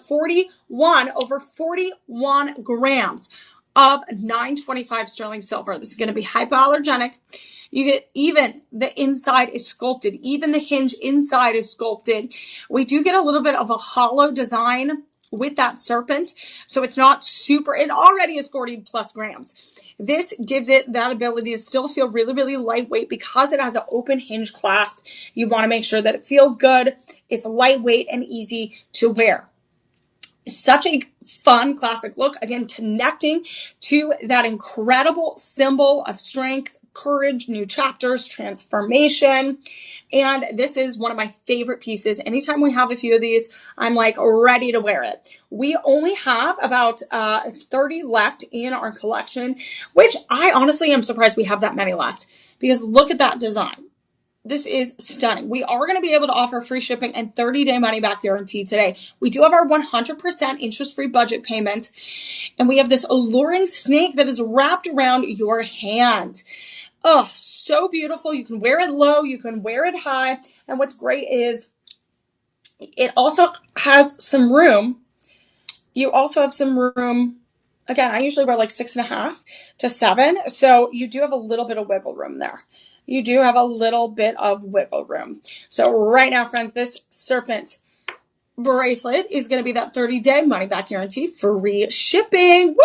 over 41 grams of 925 sterling silver. This is going to be hypoallergenic. You get even the inside is sculpted. Even the hinge inside is sculpted. We do get a little bit of a hollow design with that serpent. So it's not super, it already is 40 plus grams. This gives it that ability to still feel really, really lightweight because it has an open hinge clasp. You want to make sure that it feels good. It's lightweight and easy to wear. Such a fun classic look. Again, connecting to that incredible symbol of strength, courage, new chapters, transformation. And this is one of my favorite pieces. Anytime we have a few of these, I'm like ready to wear it. We only have about 30 left in our collection, which I honestly am surprised we have that many left because look at that design. This is stunning. We are going to be able to offer free shipping and 30-day money-back guarantee today. We do have our 100% interest-free budget payment, and we have this alluring snake that is wrapped around your hand. Oh, so beautiful. You can wear it low. You can wear it high. And what's great is it also has some room. You also have some room. Again, I usually wear like 6.5 to 7. So you do have a little bit of wiggle room there. You do have a little bit of wiggle room. So right now, friends, this serpent bracelet is going to be that 30-day money-back guarantee, free shipping. Woo!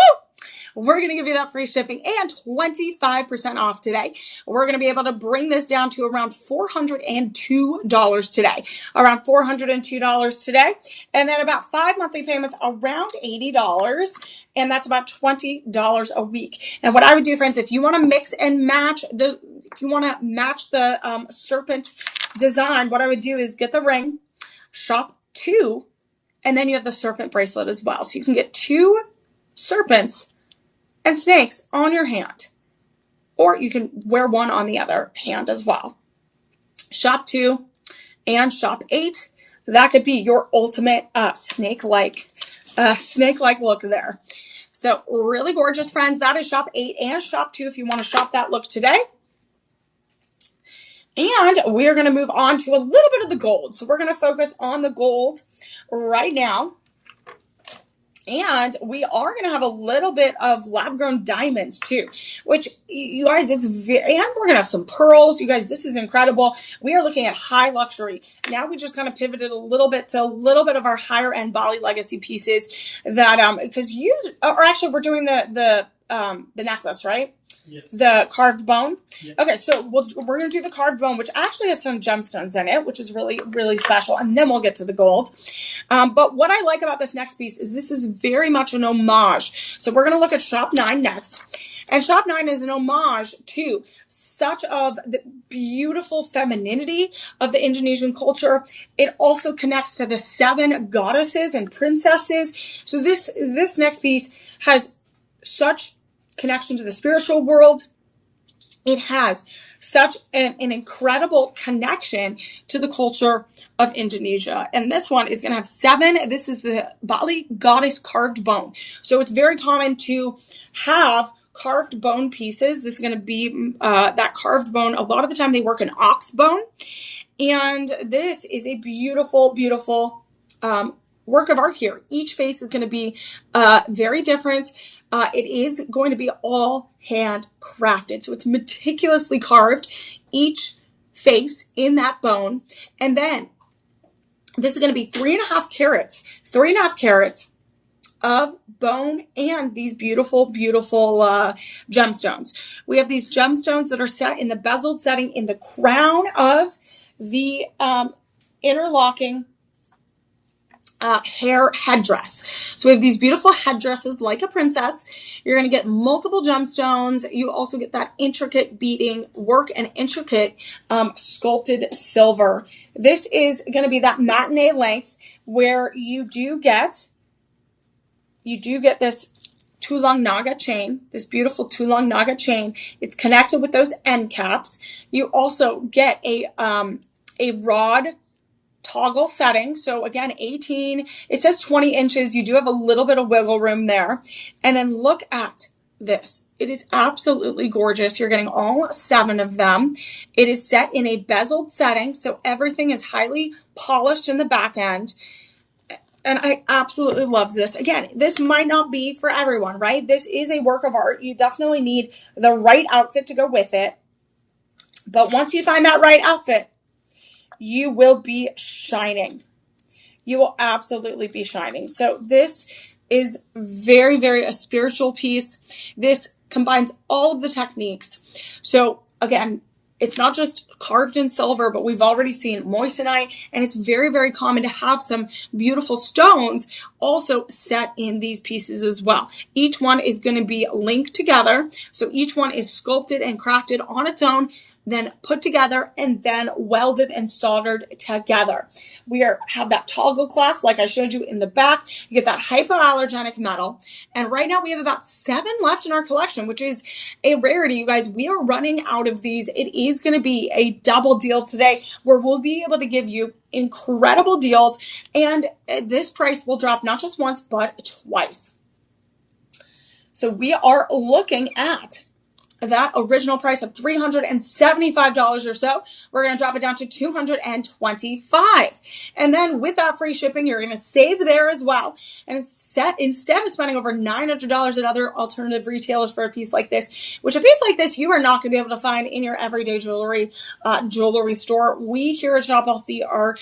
We're going to give you that free shipping and 25% off today. We're going to be able to bring this down to around $402 today. Around $402 today. And then about 5 monthly payments around $80. And that's about $20 a week. And what I would do, friends, if you want to mix and match the serpent design, what I would do is get the ring, shop 2, and then you have the serpent bracelet as well. So you can get 2 serpents and snakes on your hand, or you can wear one on the other hand as well. Shop 2 and shop 8. That could be your ultimate snake-like look there. So really gorgeous, friends. That is shop 8 and shop 2 if you want to shop that look today. And we're going to move on to a little bit of the gold. So we're going to focus on the gold right now. And we are going to have a little bit of lab-grown diamonds too, which you guys, and we're going to have some pearls. You guys, this is incredible. We are looking at high luxury. Now we just kind of pivoted a little bit to a little bit of our higher end Bali Legacy pieces that, actually we're doing the necklace, right? Yes. The carved bone. Yes. Okay, so we're going to do the carved bone, which actually has some gemstones in it, which is really, really special. And then we'll get to the gold. But what I like about this next piece is this is very much an homage. So we're going to look at Shop 9 next. And Shop 9 is an homage to such of the beautiful femininity of the Indonesian culture. It also connects to the 7 goddesses and princesses. So this next piece has such connection to the spiritual world. It has such an incredible connection to the culture of Indonesia. And this one is going to have 7. This is the Bali goddess carved bone. So it's very common to have carved bone pieces. This is going to be that carved bone. A lot of the time they work in ox bone. And this is a beautiful, beautiful work of art here. Each face is going to be very different. It is going to be all handcrafted. So it's meticulously carved, each face in that bone. And then this is going to be 3.5 carats, 3.5 carats of bone and these beautiful, beautiful gemstones. We have these gemstones that are set in the bezeled setting in the crown of the interlocking hair headdress. So we have these beautiful headdresses like a princess. You're going to get multiple gemstones. You also get that intricate beading work and intricate sculpted silver. This is going to be that matinee length where you do get this Tulung Naga chain, this beautiful Tulung Naga chain. It's connected with those end caps. You also get a rod toggle setting. So again, 18, it says 20 inches. You do have a little bit of wiggle room there. And then look at this. It is absolutely gorgeous. You're getting all 7 of them. It is set in a bezeled setting. So everything is highly polished in the back end. And I absolutely love this. Again, this might not be for everyone, right? This is a work of art. You definitely need the right outfit to go with it. But once you find that right outfit, you will be shining. You will absolutely be shining. So this is very, very a spiritual piece. This combines all of the techniques. So again, it's not just carved in silver, but we've already seen moissanite, and it's very, very common to have some beautiful stones also set in these pieces as well. Each one is going to be linked together. So each one is sculpted and crafted on its own, then put together and then welded and soldered together. We have that toggle clasp like I showed you in the back. You get that hypoallergenic metal. And right now we have about 7 left in our collection, which is a rarity, you guys. We are running out of these. It is going to be a double deal today where we'll be able to give you incredible deals. And this price will drop not just once, but twice. So we are looking at that original price of $375 or so. We're going to drop it down to $225. And then with that free shipping, you're going to save there as well. And it's set, instead of spending over $900 at other alternative retailers for a piece like this, which a piece like this, you are not going to be able to find in your everyday jewelry store. We here at Shop LC are,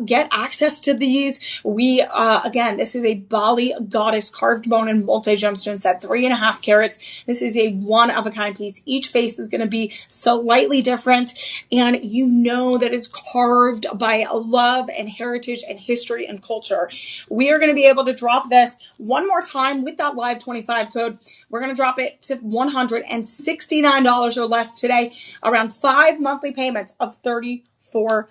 get access to these. We, again, this is a Bali goddess carved bone and multi-gemstone set, 3.5 carats. This is a one-of-a-kind piece. Each face is going to be slightly different, and you know that is carved by love and heritage and history and culture. We are going to be able to drop this one more time with that live 25 code. We're going to drop it to $169 or less today, around 5 monthly payments of $34.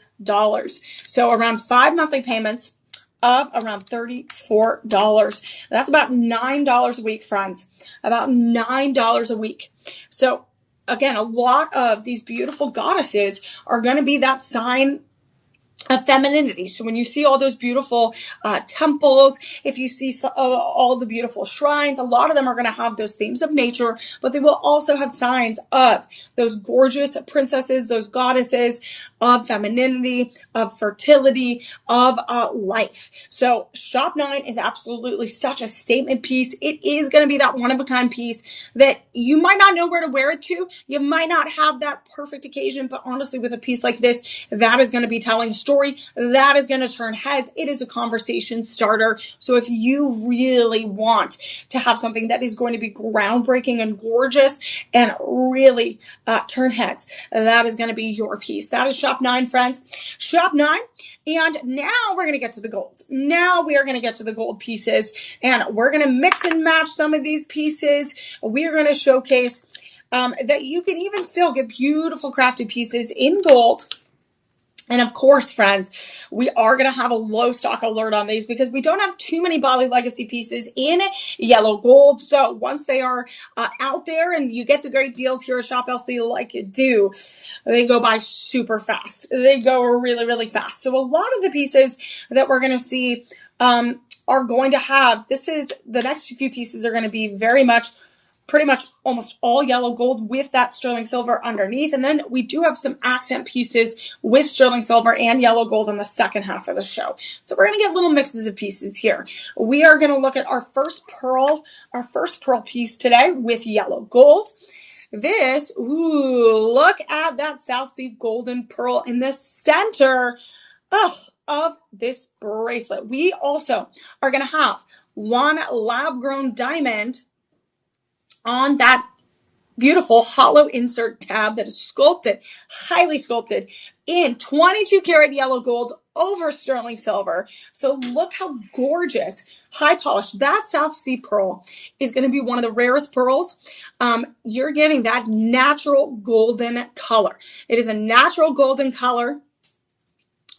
So around 5 monthly payments of around $34. That's about $9 a week, friends. About $9 a week. So again, a lot of these beautiful goddesses are going to be that sign of femininity. So when you see all those beautiful temples, if you see all the beautiful shrines, a lot of them are going to have those themes of nature, but they will also have signs of those gorgeous princesses, those goddesses, of femininity, of fertility, of life. So Shop 9 is absolutely such a statement piece. It is going to be that one-of-a-kind piece that you might not know where to wear it to. You might not have that perfect occasion, but honestly, with a piece like this, that is going to be telling a story. That is going to turn heads. It is a conversation starter. So if you really want to have something that is going to be groundbreaking and gorgeous and really turn heads, that is going to be your piece. That is Shop 9, friends. Shop 9. And now we're going to get to the gold. Now we are going to get to the gold pieces, and we're going to mix and match some of these pieces. We are going to showcase that you can even still get beautiful crafted pieces in gold. And of course, friends, we are going to have a low stock alert on these because we don't have too many Bali Legacy pieces in yellow gold. So once they are out there and you get the great deals here at Shop LC like you do, they go by super fast. They go really, really fast. So a lot of the pieces that we're going to see are going to have, the next few pieces are going to be very much pretty much almost all yellow gold with that sterling silver underneath. And then we do have some accent pieces with sterling silver and yellow gold in the second half of the show. So we're going to get little mixes of pieces here. We are going to look at our first pearl piece today with yellow gold. This, look at that South Sea golden pearl in the center of this bracelet. We also are going to have one lab-grown diamond on that beautiful hollow insert tab that is sculpted, highly sculpted in 22 karat yellow gold over sterling silver. So look how gorgeous, high polished. That South Sea pearl is going to be one of the rarest pearls. You're getting that natural golden color. It is a natural golden color.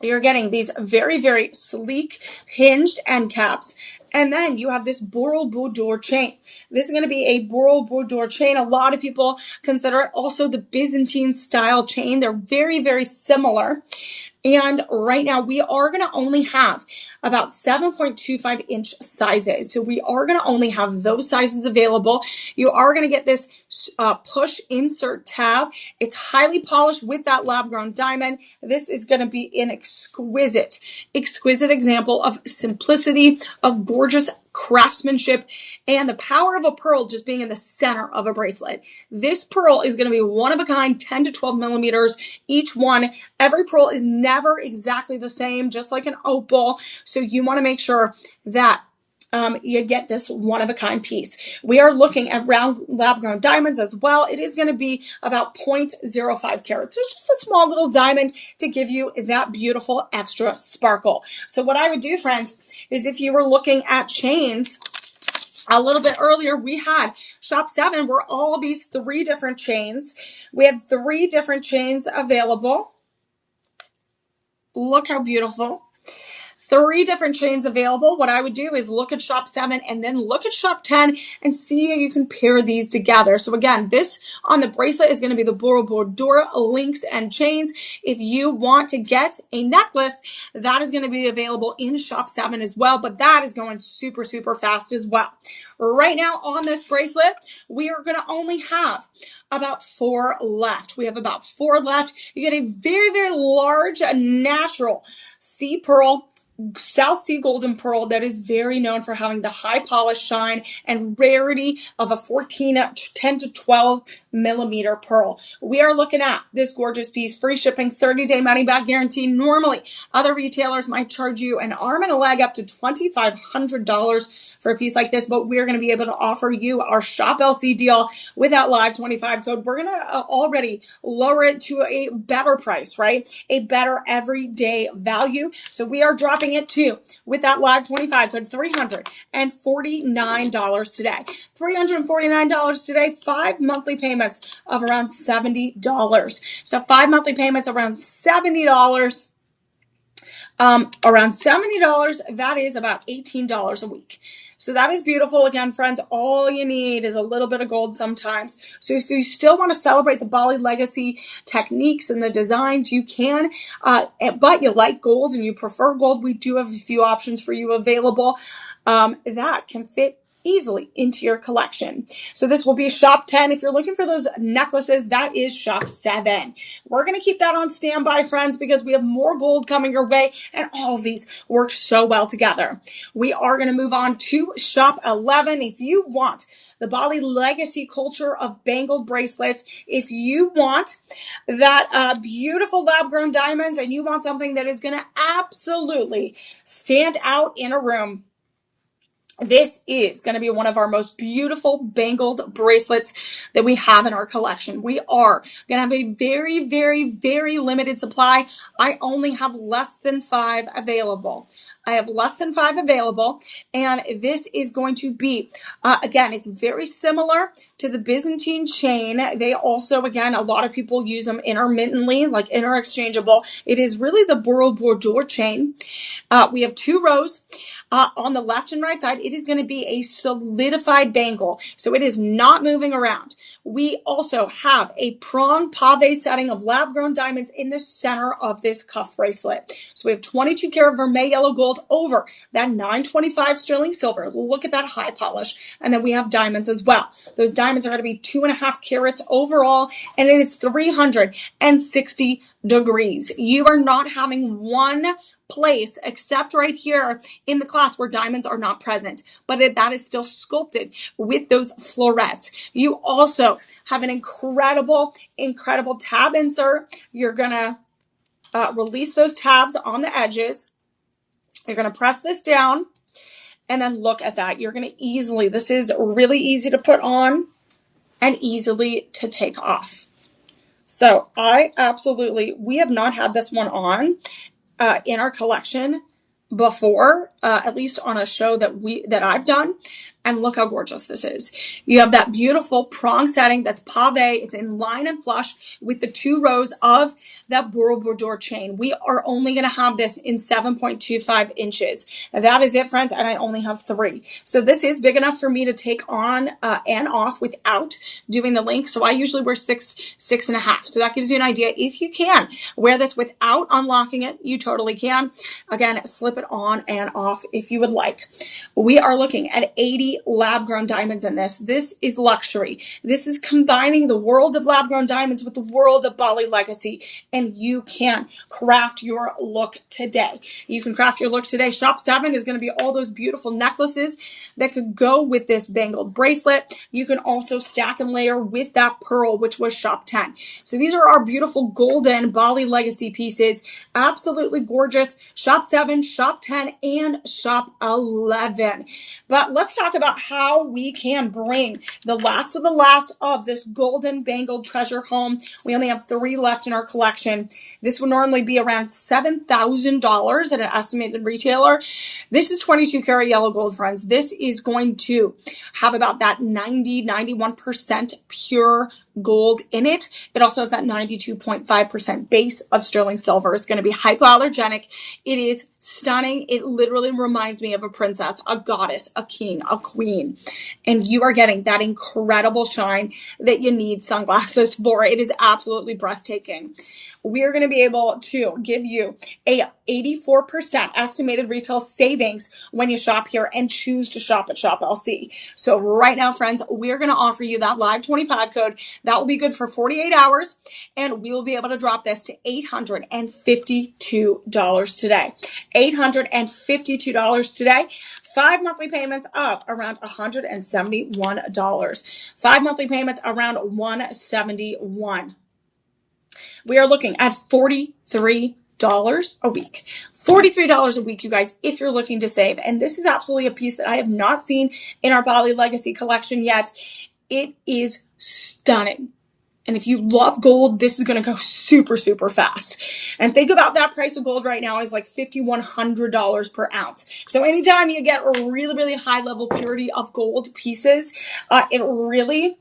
You're getting these very, very sleek hinged end caps. And then you have this Borobudur chain. This is going to be a Borobudur chain. A lot of people consider it also the Byzantine style chain. They're very, very similar. And right now we are going to only have about 7.25 inch sizes. So we are going to only have those sizes available. You are going to get this push insert tab. It's highly polished with that lab grown diamond. This is going to be an exquisite example of simplicity, of gorgeous craftsmanship, and the power of a pearl just being in the center of a bracelet. This pearl is going to be one of a kind, 10 to 12 millimeters each one. Every pearl is never exactly the same, just like an opal. So you want to make sure that you get this one-of-a-kind piece. We are looking at round lab-grown diamonds as well. It is going to be about 0.05 carats. So it's just a small little diamond to give you that beautiful extra sparkle. So what I would do, friends, is if you were looking at chains, a little bit earlier, we had Shop 7 were all these 3 different chains. We had 3 different chains available. Look how beautiful. 3 different chains available. What I would do is look at Shop 7 and then look at Shop 10 and see how you can pair these together. So again, this on the bracelet is going to be the Borobudur links and chains. If you want to get a necklace, that is going to be available in Shop 7 as well, but that is going super, super fast as well. Right now on this bracelet, we are going to only have about 4 left. We have about 4 left. You get a very, very large natural sea pearl, South Sea golden pearl that is very known for having the high polish shine and rarity of a 10 to 12 millimeter pearl. We are looking at this gorgeous piece, free shipping, 30-day money back guarantee. Normally, other retailers might charge you an arm and a leg up to $2,500 for a piece like this, but we're going to be able to offer you our Shop LC deal with that Live 25 code. We're going to already lower it to a better price, right? A better everyday value. So we are dropping it too with that Live 25 code, $349 today. $349 today, 5 monthly payments of around $70. So 5 monthly payments around $70. That is about $18 a week. So that is beautiful. Again, friends, all you need is a little bit of gold sometimes. So if you still want to celebrate the Bali legacy techniques and the designs, you can, but you like gold and you prefer gold, we do have a few options for you available that can fit easily into your collection. So this will be Shop 10. If you're looking for those necklaces, that is Shop 7. We're going to keep that on standby, friends, because we have more gold coming your way, and all of these work so well together. We are going to move on to Shop 11. If you want the Bali legacy culture of bangled bracelets, if you want that beautiful lab-grown diamonds, and you want something that is going to absolutely stand out in a room, this is going to be one of our most beautiful bangled bracelets that we have in our collection. We are going to have a very, very, very limited supply. I only have less than 5 available. And this is going to be, again, it's very similar to the Byzantine chain. They also, again, a lot of people use them intermittently, like interchangeable. It is really the Borobudur chain. We have 2 rows on the left and right side. it is going to be a solidified bangle, so it is not moving around. We also have a prong pave setting of lab-grown diamonds in the center of this cuff bracelet. So we have 22 karat vermeil yellow gold over that 925 sterling silver. Look at that high polish. And then we have diamonds as well. Those diamonds are going to be 2.5 carats overall, and it is 360 degrees. You are not having one place except right here in the class where diamonds are not present, but that is still sculpted with those florets. You also have an incredible tab insert. You're gonna release those tabs on the edges. You're gonna press this down, and then look at that. You're gonna easily, this is really easy to put on and easily to take off. So we have not had this one on in our collection before, at least on a show that I've done. And look how gorgeous this is. You have that beautiful prong setting that's pave. It's in line and flush with the 2 rows of that Borobudur chain. We are only going to have this in 7.25 inches. That is it, friends, and I only have 3. So this is big enough for me to take on and off without doing the link. So I usually wear 6.5. So that gives you an idea. If you can wear this without unlocking it, you totally can. Again, slip it on and off if you would like. We are looking at 80 lab-grown diamonds in this. This is luxury. This is combining the world of lab-grown diamonds with the world of Bali legacy, and you can craft your look today. You can craft your look today. Shop 7 is going to be all those beautiful necklaces that could go with this bangled bracelet. You can also stack and layer with that pearl, which was shop 10. So these are our beautiful golden Bali legacy pieces. Absolutely gorgeous. Shop 7, shop 10, and shop 11. But let's talk about how we can bring the last of this golden bangled treasure home. We only have 3 left in our collection. This would normally be around $7,000 at an estimated retailer. This is 22 karat yellow gold, friends. This is going to have about that 91% pure gold in it. It also has that 92.5% base of sterling silver. It's going to be hypoallergenic. It is stunning. It literally reminds me of a princess, a goddess, a king, a queen. And you are getting that incredible shine that you need sunglasses for. It is absolutely breathtaking. We are going to be able to give you a 84% estimated retail savings when you shop here and choose to shop at Shop LC. So right now, friends, we're going to offer you that live 25 code. That will be good for 48 hours, and we will be able to drop this to $852 today. $852 today. 5 monthly payments of around $171. 5 monthly payments around $171. We are looking at $43 a week. $43 a week, you guys, if you're looking to save. And this is absolutely a piece that I have not seen in our Bali Legacy collection yet. It is stunning. And if you love gold, this is going to go super, super fast. And think about that price of gold right now is like $5,100 per ounce. So anytime you get a really, really high level purity of gold pieces, it really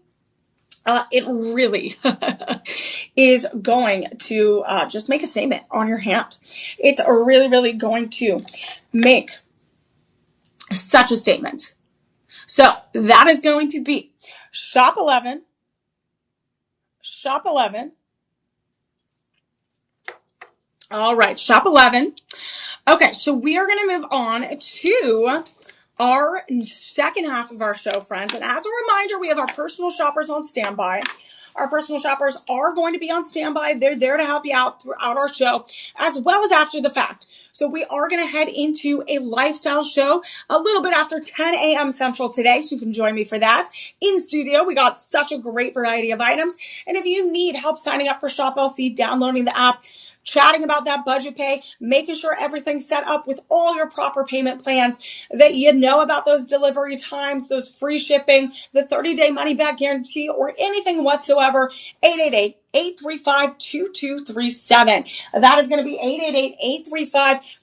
is going to just make a statement on your hand. It's really, really going to make such a statement. So that is going to be Shop 11. Shop 11. All right, Shop 11. Okay, so we are going to move on to our second half of our show, friends. And as a reminder, we have our personal shoppers on standby. Our personal shoppers are going to be on standby. They're there to help you out throughout our show, as well as after the fact. So we are going to head into a lifestyle show a little bit after 10 a.m. Central today, so you can join me for that. In studio, we got such a great variety of items. And if you need help signing up for Shop LC, downloading the app, chatting about that budget pay, making sure everything's set up with all your proper payment plans, that you know about those delivery times, those free shipping, the 30-day money back guarantee, or anything whatsoever, 888-835-2237. That is going to be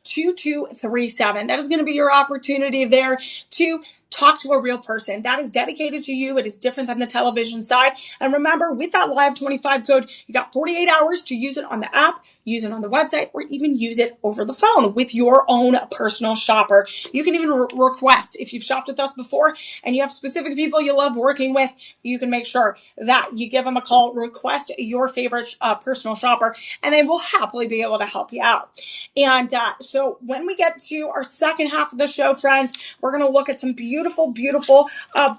888-835-2237. That is going to be your opportunity there to talk to a real person that is dedicated to you. It is different than the television side. And remember, with that Live 25 code, you got 48 hours to use it on the app, use it on the website, or even use it over the phone with your own personal shopper. You can even request, if you've shopped with us before and you have specific people you love working with, you can make sure that you give them a call, request your favorite personal shopper, and they will happily be able to help you out. And so when we get to our second half of the show, friends, we're going to look at some beautiful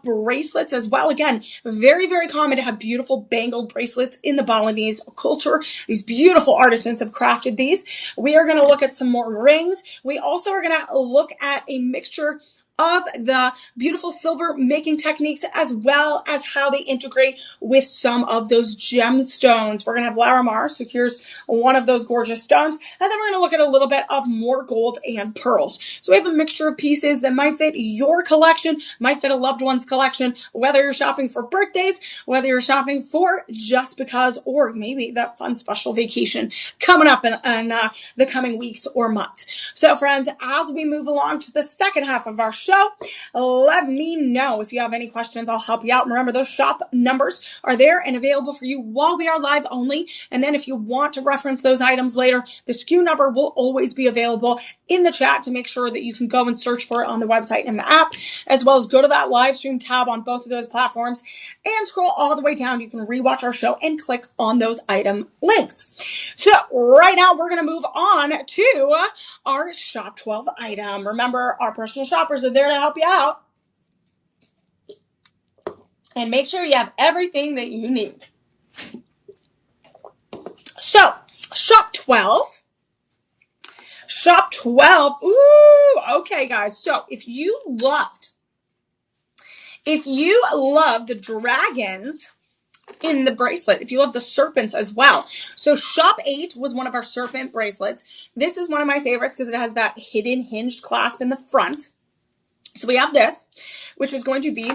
bracelets as well. Again, very, very common to have beautiful bangled bracelets in the Balinese culture. These beautiful artisans have crafted these. We are going to look at some more rings. We also are going to look at a mixture of the beautiful silver making techniques, as well as how they integrate with some of those gemstones. We're going to have Lara Mar secures one of those gorgeous stones, and then we're going to look at a little bit of more gold and pearls. So we have a mixture of pieces that might fit your collection, might fit a loved one's collection, whether you're shopping for birthdays, whether you're shopping for just because, or maybe that fun special vacation coming up in the coming weeks or months. So friends, as we move along to the second half of our show, let me know if you have any questions. I'll help you out. Remember, those shop numbers are there and available for you while we are live only. And then if you want to reference those items later, the SKU number will always be available in the chat to make sure that you can go and search for it on the website and the app, as well as go to that live stream tab on both of those platforms and scroll all the way down. You can rewatch our show and click on those item links. So right now we're going to move on to our Shop 12 item. Remember, our personal shoppers are there to help you out and make sure you have everything that you need. So, Shop 12. Shop 12. Ooh, okay, guys. So, if you loved the dragons in the bracelet, if you love the serpents as well. So Shop 8 was one of our serpent bracelets. This is one of my favorites because it has that hidden hinged clasp in the front. So we have this, which is going to be,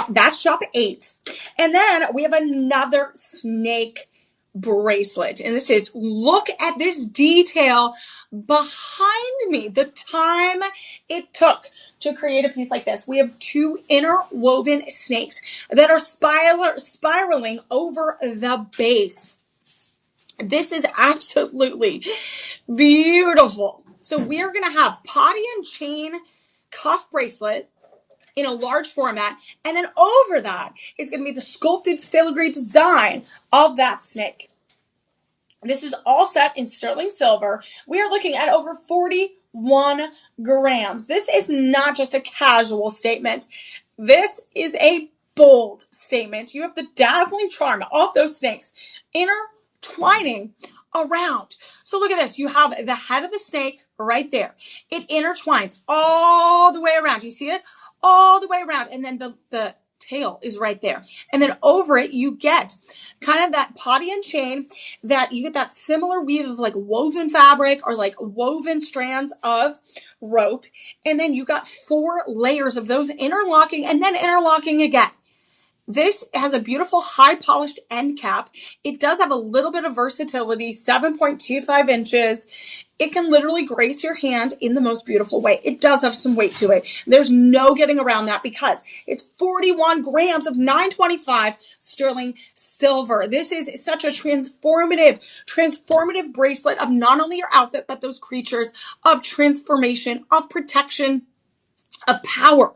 that's Shop 8. And then we have another snake bracelet. And this is, look at this detail behind me. The time it took to create a piece like this. We have two interwoven snakes that are spiraling over the base. This is absolutely beautiful. So we are going to have potty and chain cuff bracelet in a large format, and then over that is going to be the sculpted filigree design of that snake. This is all set in sterling silver. We are looking at over 41 grams. This is not just a casual statement. This is a bold statement. You have the dazzling charm of those snakes intertwining around. So look at this. You have the head of the snake right there. It intertwines all the way around. You see it? All the way around. And then the tail is right there. And then over it, you get kind of that potty and chain, that you get that similar weave of like woven fabric or like woven strands of rope. And then you got 4 layers of those interlocking and then interlocking again. This has a beautiful high polished end cap. It does have a little bit of versatility, 7.25 inches. It can literally grace your hand in the most beautiful way. It does have some weight to it. There's no getting around that because it's 41 grams of 925 sterling silver. This is such a transformative bracelet of not only your outfit, but those creatures of transformation, of protection, of power.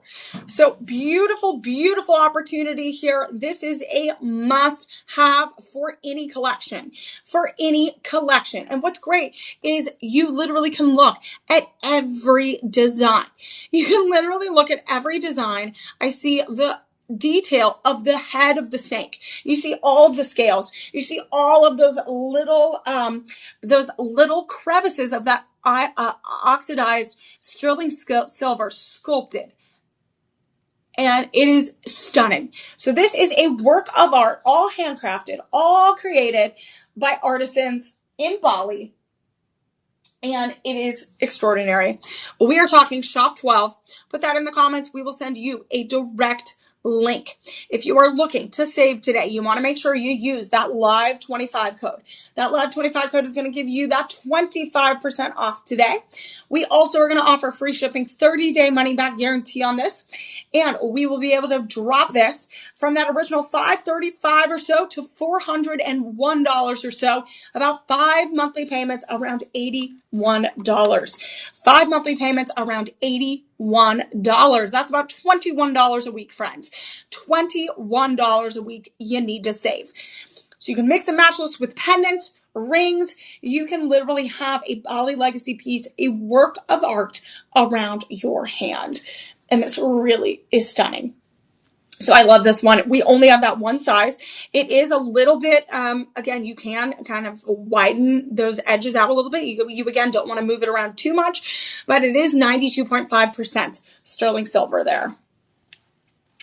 So beautiful, beautiful opportunity here. This is a must have for any collection, And what's great is you literally can look at every design. You can literally look at every design. I see the detail of the head of the snake. You see all of the scales. You see all of those little crevices of that oxidized sterling silver sculpted. And it is stunning. So this is a work of art, all handcrafted, all created by artisans in Bali. And it is extraordinary. We are talking Shop 12. Put that in the comments. We will send you a direct link. If you are looking to save today, you want to make sure you use that live 25 code. That live 25 code is going to give you that 25% off today. We also are going to offer free shipping, 30-day money back guarantee on this. And we will be able to drop this from that original $535 or so to $401 or so, about 5 monthly payments around $81. 5 monthly payments around $81. That's about $21 a week, friends. $21 a week you need to save. So you can mix and match this with pendants, rings. You can literally have a Bali legacy piece, a work of art around your hand. And this really is stunning. So I love this one. We only have that one size. It is a little bit, again, you can kind of widen those edges out a little bit. You again, don't want to move it around too much, but it is 92.5% sterling silver there.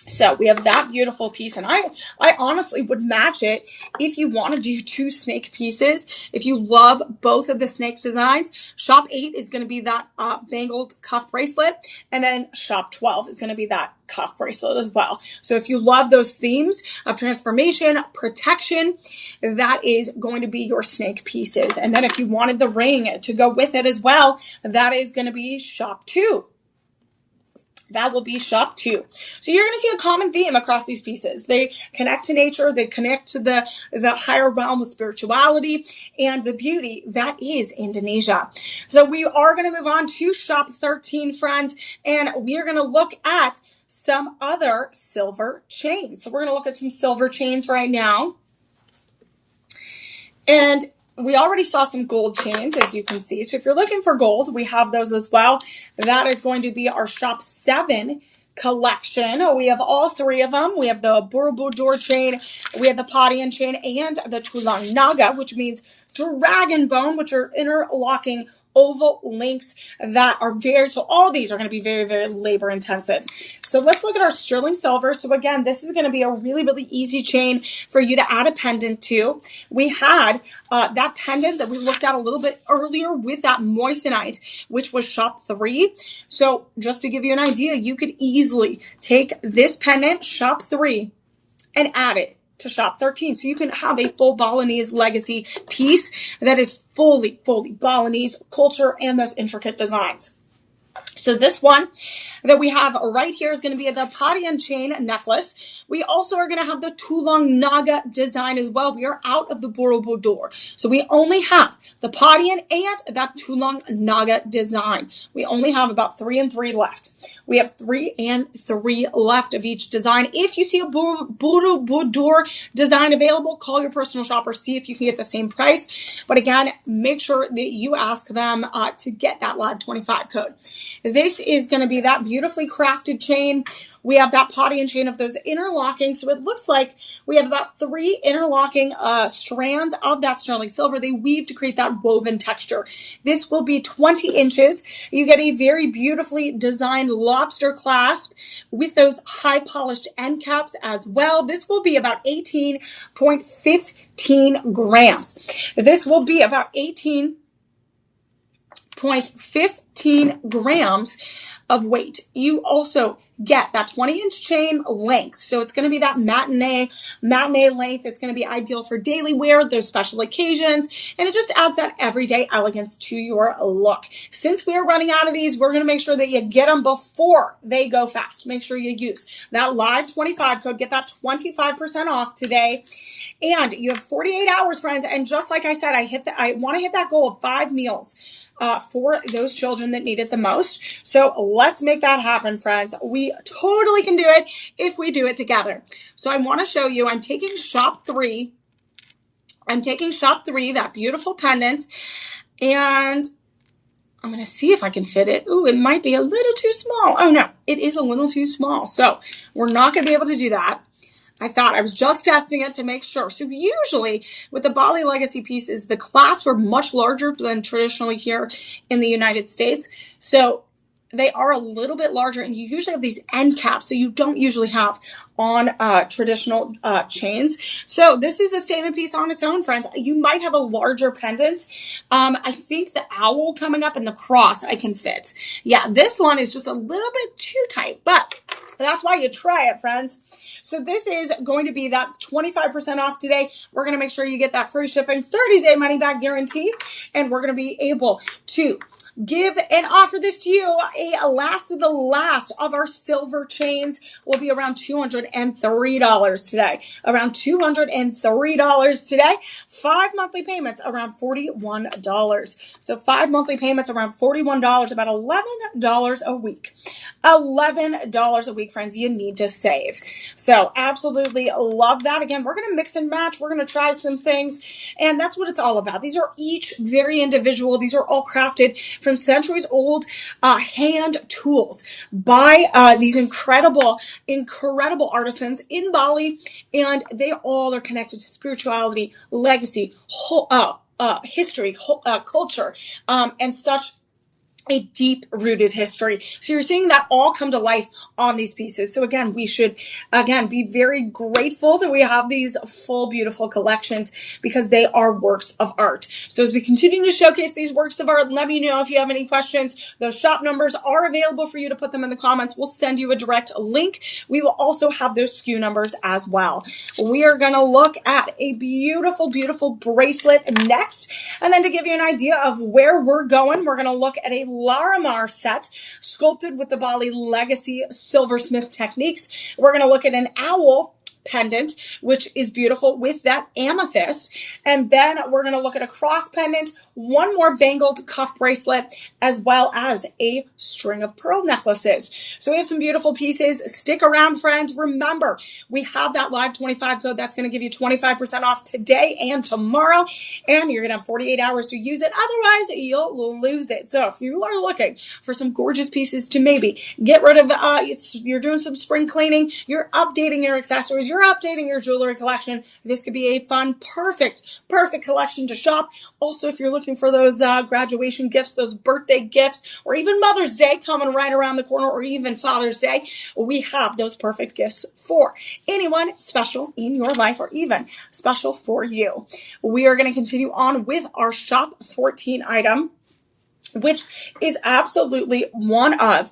So we have that beautiful piece, and I honestly would match it if you want to do 2 snake pieces. If you love both of the snake designs, shop 8 is going to be that bangled cuff bracelet, and then shop 12 is going to be that cuff bracelet as well. So if you love those themes of transformation, protection, that is going to be your snake pieces. And then if you wanted the ring to go with it as well, that is going to be shop 2. That will be shop 2. So you're going to see a common theme across these pieces. They connect to nature. They connect to the higher realm of spirituality and the beauty that is Indonesia. So we are going to move on to shop 13, friends, and we are going to look at some other silver chains. So we're going to look at some silver chains right now. And we already saw some gold chains, as you can see. So if you're looking for gold, we have those as well. That is going to be our shop 7 collection. We have all 3 of them. We have the Borobudur chain, we have the Padian chain, and the Tulang Naga, which means dragon bone, which are interlocking oval links that are so all these are going to be very, very labor intensive. So let's look at our sterling silver. So again, this is going to be a really, really easy chain for you to add a pendant to. We had that pendant that we looked at a little bit earlier with that moissanite, which was shop 3. So just to give you an idea, you could easily take this pendant, shop 3, and add it to shop 13. So you can have a full Balinese legacy piece that is fully Balinese culture and those intricate designs. So this one that we have right here is going to be the Padian chain necklace. We also are going to have the Tulang Naga design as well. We are out of the Borobudur. So we only have the Padian and that Tulang Naga design. We only have about 3 and 3 left. We have 3 and 3 left of each design. If you see a Borobudur design available, call your personal shopper, see if you can get the same price. But again, make sure that you ask them to get that live 25 code. This is going to be that beautifully crafted chain. We have that Padian chain of those interlocking. So it looks like we have about 3 interlocking strands of that sterling silver. They weave to create that woven texture. This will be 20 inches. You get a very beautifully designed lobster clasp with those high polished end caps as well. This will be about 18.15 grams. This will be about 18.15 grams of weight. You also get that 20-inch chain length. So it's going to be that matinee length. It's going to be ideal for daily wear, those special occasions, and it just adds that everyday elegance to your look. Since we are running out of these, we're going to make sure that you get them before they go fast. Make sure you use that live 25 code. Get that 25% off today. And you have 48 hours, friends. And just like I said, I want to hit that goal of 5 meals for those children that need it the most. So let's make that happen, friends. We totally can do it if we do it together. So I want to show you, I'm taking shop 3. That beautiful pendant, and I'm going to see if I can fit it. Ooh, it might be a little too small. Oh no, it is a little too small. So we're not going to be able to do that. I was just testing it to make sure. So usually with the Bali legacy pieces, the clasps are much larger than traditionally here in the United States. So they are a little bit larger, and you usually have these end caps that you don't usually have on traditional chains. So this is a statement piece on its own, friends. You might have a larger pendant. I think the owl coming up and the cross I can fit. Yeah, this one is just a little bit too tight, but That's why you try it, friends. So this is going to be that 25% off today. We're going to make sure you get that free shipping, 30-day money back guarantee, and we're going to be able to give and offer this to you. A last of the last of our silver chains will be around $203 today. Around $203 today. 5 monthly payments around $41. So 5 monthly payments around $41, about $11 a week. $11 a week, friends. You need to save. So absolutely love that. Again, we're going to mix and match. We're going to try some things, and that's what it's all about. These are each very individual. These are all crafted from centuries old hand tools by these incredible artisans in Bali, and they all are connected to spirituality, legacy, history, culture, and such a deep-rooted history. So you're seeing that all come to life on these pieces. So again, we should, be very grateful that we have these full, beautiful collections because they are works of art. So as we continue to showcase these works of art, let me know if you have any questions. Those shop numbers are available for you to put them in the comments. We'll send you a direct link. We will also have those SKU numbers as well. We are going to look at a beautiful, beautiful bracelet next. And then to give you an idea of where we're going, we're going to look at a Larimar set sculpted with the Bali Legacy silversmith techniques. We're going to look at an owl pendant, which is beautiful with that amethyst. And then we're going to look at a cross pendant, one more bangled cuff bracelet, as well as a string of pearl necklaces. So we have some beautiful pieces. Stick around, friends. Remember, we have that live 25 code that's going to give you 25% off today and tomorrow, and you're going to have 48 hours to use it. Otherwise, you'll lose it. So if you are looking for some gorgeous pieces to maybe get rid of, you're doing some spring cleaning, you're updating your accessories, you're updating your jewelry collection, this could be a fun, perfect collection to shop. Also, if you're looking for those graduation gifts, those birthday gifts, or even Mother's Day coming right around the corner, or even Father's Day, we have those perfect gifts for anyone special in your life, or even special for you. We are going to continue on with our Shop 14 item, which is absolutely one of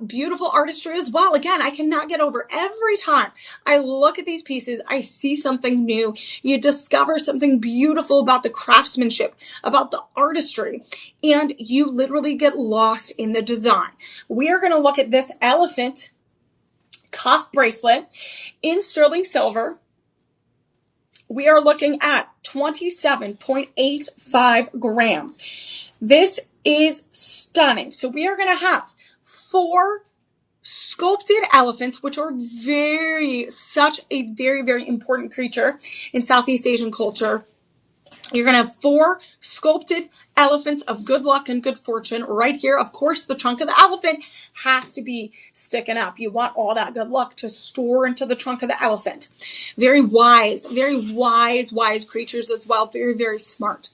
beautiful artistry as well. Again, I cannot get over every time I look at these pieces, I see something new. You discover something beautiful about the craftsmanship, about the artistry, and you literally get lost in the design. We are going to look at this elephant cuff bracelet in sterling silver. We are looking at 27.85 grams. This is stunning. So we are going to have 4 sculpted elephants, which are such a very, very important creature in Southeast Asian culture. You're going to have 4 sculpted elephants of good luck and good fortune right here. Of course, the trunk of the elephant has to be sticking up. You want all that good luck to store into the trunk of the elephant. Very wise creatures as well. Very, very smart.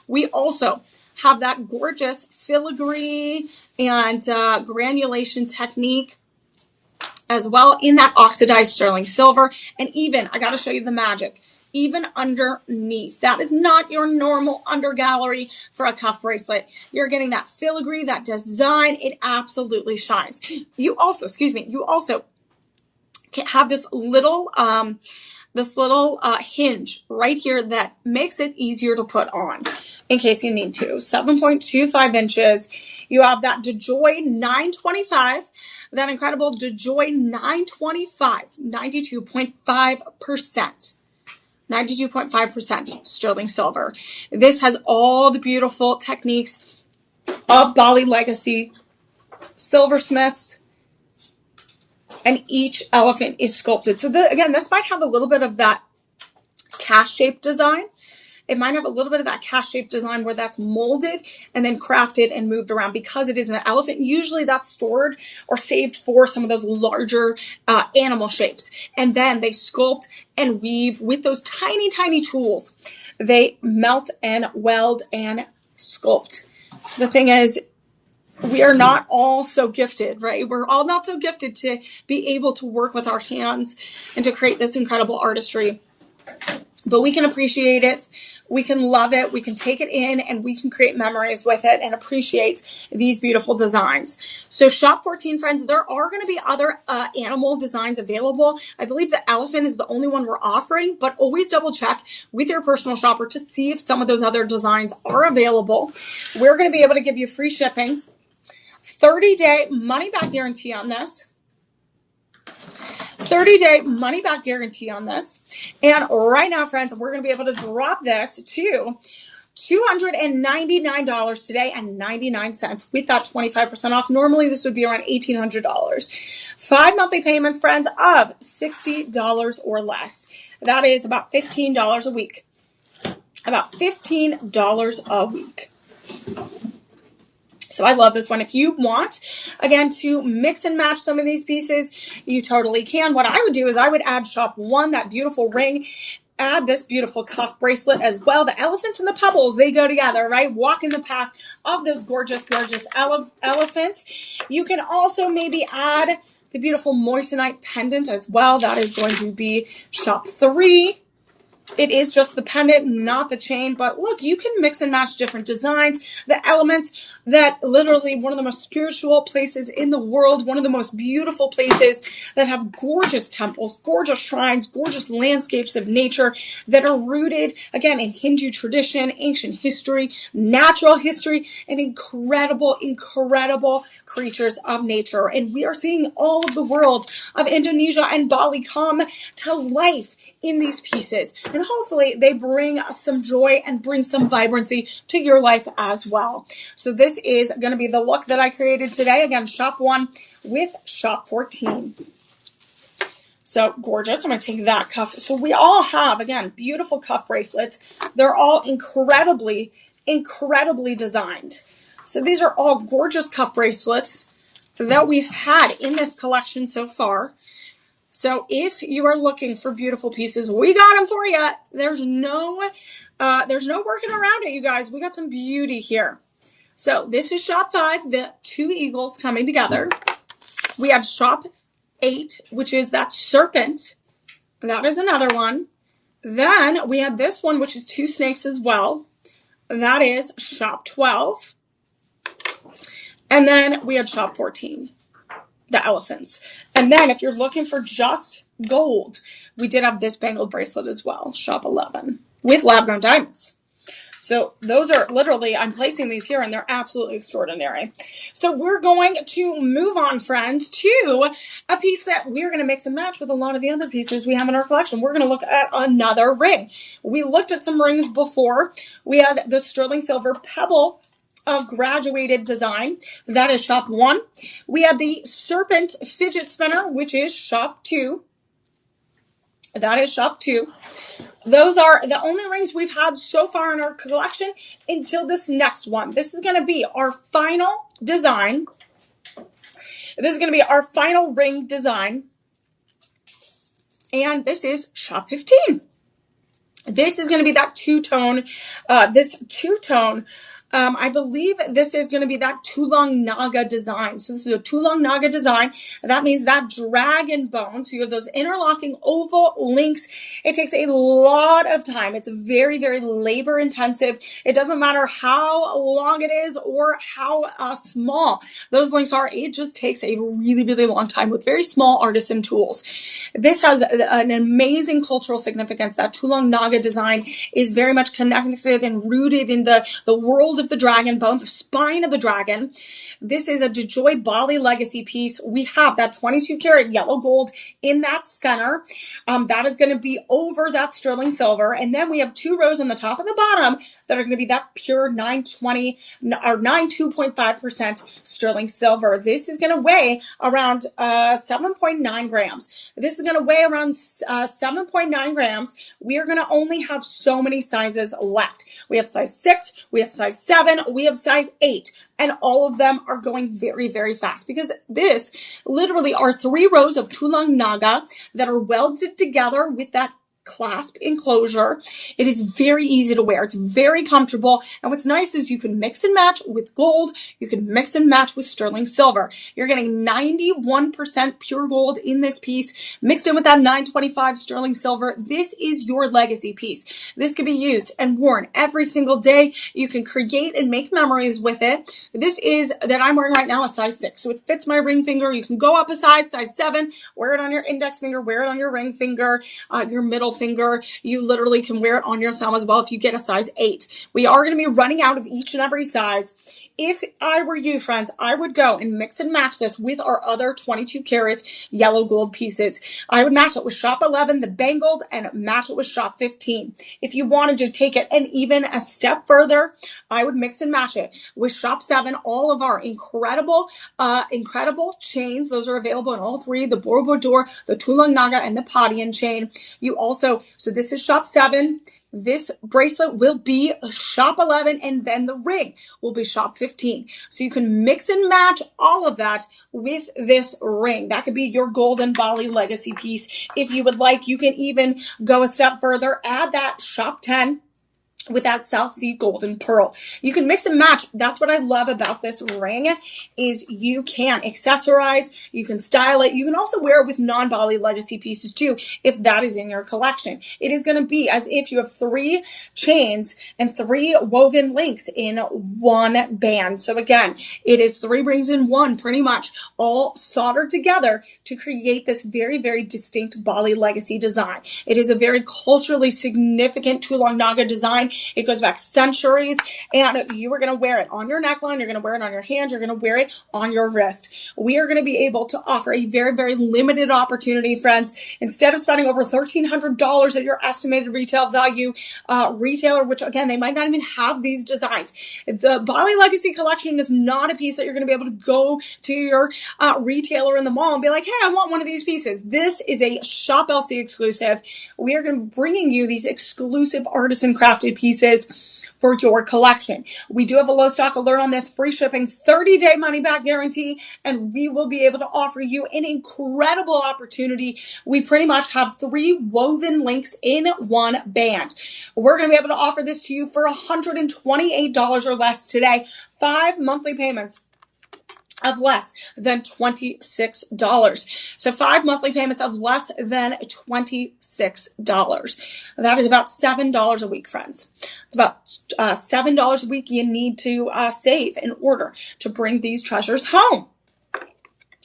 We also have that gorgeous filigree and granulation technique as well in that oxidized sterling silver. And even, I got to show you the magic, even underneath. That is not your normal undergallery for a cuff bracelet. You're getting that filigree, that design. It absolutely shines. You also have this little hinge right here that makes it easier to put on in case you need to. 7.25 inches. You have that DeJoy 925, that incredible DeJoy 925, 92.5%. 92.5% sterling silver. This has all the beautiful techniques of Bali Legacy silversmiths, and each elephant is sculpted. So again, this might have a little bit of that cast-shaped design. It might have a little bit of that cast-shaped design where that's molded and then crafted and moved around because it is an elephant. Usually that's stored or saved for some of those larger animal shapes. And then they sculpt and weave with those tiny, tiny tools. They melt and weld and sculpt. The thing is, we are not all so gifted, right? We're all not so gifted to be able to work with our hands and to create this incredible artistry. but we can appreciate it. We can love it. We can take it in and we can create memories with it and appreciate these beautiful designs. So shop 14, friends. There are going to be other animal designs available. I believe the elephant is the only one we're offering, but always double check with your personal shopper to see if some of those other designs are available. We're going to be able to give you free shipping, 30-day money back guarantee on this. 30-day money back guarantee on this. And right now, friends, we're going to be able to drop this to $299 today and 99 cents with that 25% off. Normally, this would be around $1,800. 5 monthly payments, friends, of $60 or less. That is about $15 a week. About $15 a week. So I love this one. If you want, again, to mix and match some of these pieces, you totally can. What I would do is I would add shop 1, that beautiful ring, add this beautiful cuff bracelet as well. The elephants and the pebbles, they go together, right? Walk in the path of those gorgeous, gorgeous elephants. You can also maybe add the beautiful moissanite pendant as well. That is going to be shop 3. It is just the pendant, not the chain. But look, you can mix and match different designs, the elements, that literally one of the most spiritual places in the world, one of the most beautiful places that have gorgeous temples, gorgeous shrines, gorgeous landscapes of nature that are rooted, again, in Hindu tradition, ancient history, natural history, and incredible, incredible creatures of nature. And we are seeing all of the world of Indonesia and Bali come to life in these pieces. And hopefully they bring some joy and bring some vibrancy to your life as well. So this is going to be the look that I created today. Again, shop 1 with shop 14. So gorgeous. I'm going to take that cuff. So we all have, again, beautiful cuff bracelets. They're all incredibly, incredibly designed. So these are all gorgeous cuff bracelets that we've had in this collection so far. So if you are looking for beautiful pieces, we got them for you. There's no working around it, you guys. We got some beauty here. So this is shop 5, the 2 eagles coming together. We have shop 8, which is that serpent. That is another one. Then we have this one, which is 2 snakes as well. That is shop 12. And then we had shop 14. The elephants. And then if you're looking for just gold, we did have this bangled bracelet as well, shop 11, with lab-grown diamonds. So those are literally, I'm placing these here and they're absolutely extraordinary. So we're going to move on, friends, to a piece that we're going to mix and match with a lot of the other pieces we have in our collection. We're going to look at another ring. We looked at some rings before. We had the sterling silver pebble, a graduated design. That is shop 1. We had the serpent fidget spinner, which is shop 2. That is shop 2. Those are the only rings we've had so far in our collection until this next one. This is going to be our final design. This is going to be our final ring design. And this is shop 15. This is going to be that two-tone, I believe this is going to be that Tulang Naga design. So this is a Tulang Naga design. That means that dragon bone. So you have those interlocking oval links. It takes a lot of time. It's very, very labor intensive. It doesn't matter how long it is or how small those links are. It just takes a really, really long time with very small artisan tools. This has an amazing cultural significance. That Tulang Naga design is very much connected and rooted in the world of the dragon bone, the spine of the dragon. This is a DeJoy Bali legacy piece. We have that 22 karat yellow gold in that center. That is going to be over that sterling silver. And then we have 2 rows on the top and the bottom that are going to be that pure 920 or 92.5% sterling silver. This is going to weigh around 7.9 grams. This is going to weigh around 7.9 grams. We are going to only have so many sizes left. We have size 6, we have size 7, we have size 8, and all of them are going very, very fast because this literally are 3 rows of Tulang Naga that are welded together with that clasp enclosure. It is very easy to wear. It's very comfortable. And what's nice is you can mix and match with gold. You can mix and match with sterling silver. You're getting 91% pure gold in this piece, mixed in with that 925 sterling silver. This is your legacy piece. This can be used and worn every single day. You can create and make memories with it. This is that I'm wearing right now a size 6. So it fits my ring finger. You can go up a size 7, wear it on your index finger, wear it on your ring finger, your middle finger. You literally can wear it on your thumb as well if you get a size 8. We are going to be running out of each and every size. If I were you, friends, I would go and mix and match this with our other 22 karat yellow gold pieces. I would match it with shop 11, the bangled, and match it with shop 15. If you wanted to take it and even a step further, I would mix and match it with shop 7. All of our incredible chains. Those are available in all 3, the Borobudur, the Tulang Naga, and the Padian chain. You also, so this is shop 7. This bracelet will be shop 11, and then the ring will be shop 15. So you can mix and match all of that with this ring. That could be your golden Bali legacy piece. If you would like, you can even go a step further, add that shop 10 with that South Sea golden pearl. You can mix and match. That's what I love about this ring, is you can accessorize, you can style it. You can also wear it with non-Bali legacy pieces too, if that is in your collection. It is going to be as if you have 3 chains and 3 woven links in one band. So again, it is 3 rings in one, pretty much all soldered together to create this very, very distinct Bali legacy design. It is a very culturally significant Tulang Naga design. It goes back centuries, and you are going to wear it on your neckline. You're going to wear it on your hand. You're going to wear it on your wrist. We are going to be able to offer a very, very limited opportunity, friends. Instead of spending over $1,300 at your estimated retail value, retailer, which again, they might not even have these designs. The Bali Legacy Collection is not a piece that you're going to be able to go to your retailer in the mall and be like, hey, I want one of these pieces. This is a Shop LC exclusive. We are going to be bringing you these exclusive artisan crafted pieces for your collection. We do have a low stock alert on this, free shipping, 30-day money back guarantee, and we will be able to offer you an incredible opportunity. We pretty much have 3 woven links in one band. We're going to be able to offer this to you for $128 or less today, 5 monthly payments of less than $26. So 5 monthly payments of less than $26. That is about $7 a week, friends. It's about $7 a week you need to save in order to bring these treasures home.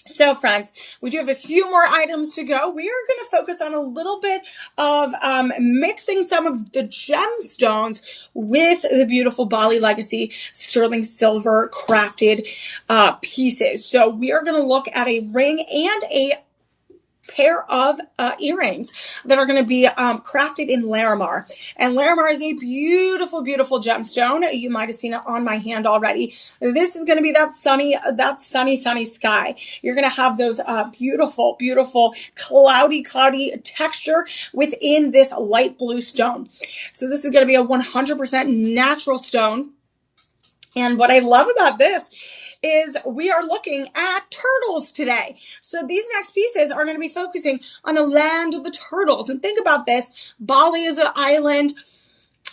So, friends, we do have a few more items to go. We are going to focus on a little bit of mixing some of the gemstones with the beautiful Bali Legacy sterling silver crafted pieces. So we are going to look at a ring and a pair of earrings that are going to be crafted in Larimar. And Larimar is a beautiful, beautiful gemstone. You might have seen it on my hand already. This is going to be that sunny sky. You're going to have those beautiful, beautiful, cloudy texture within this light blue stone. So this is going to be a 100% natural stone. And what I love about this is we are looking at turtles today. So these next pieces are going to be focusing on the land of the turtles. And think about this. Bali is an island.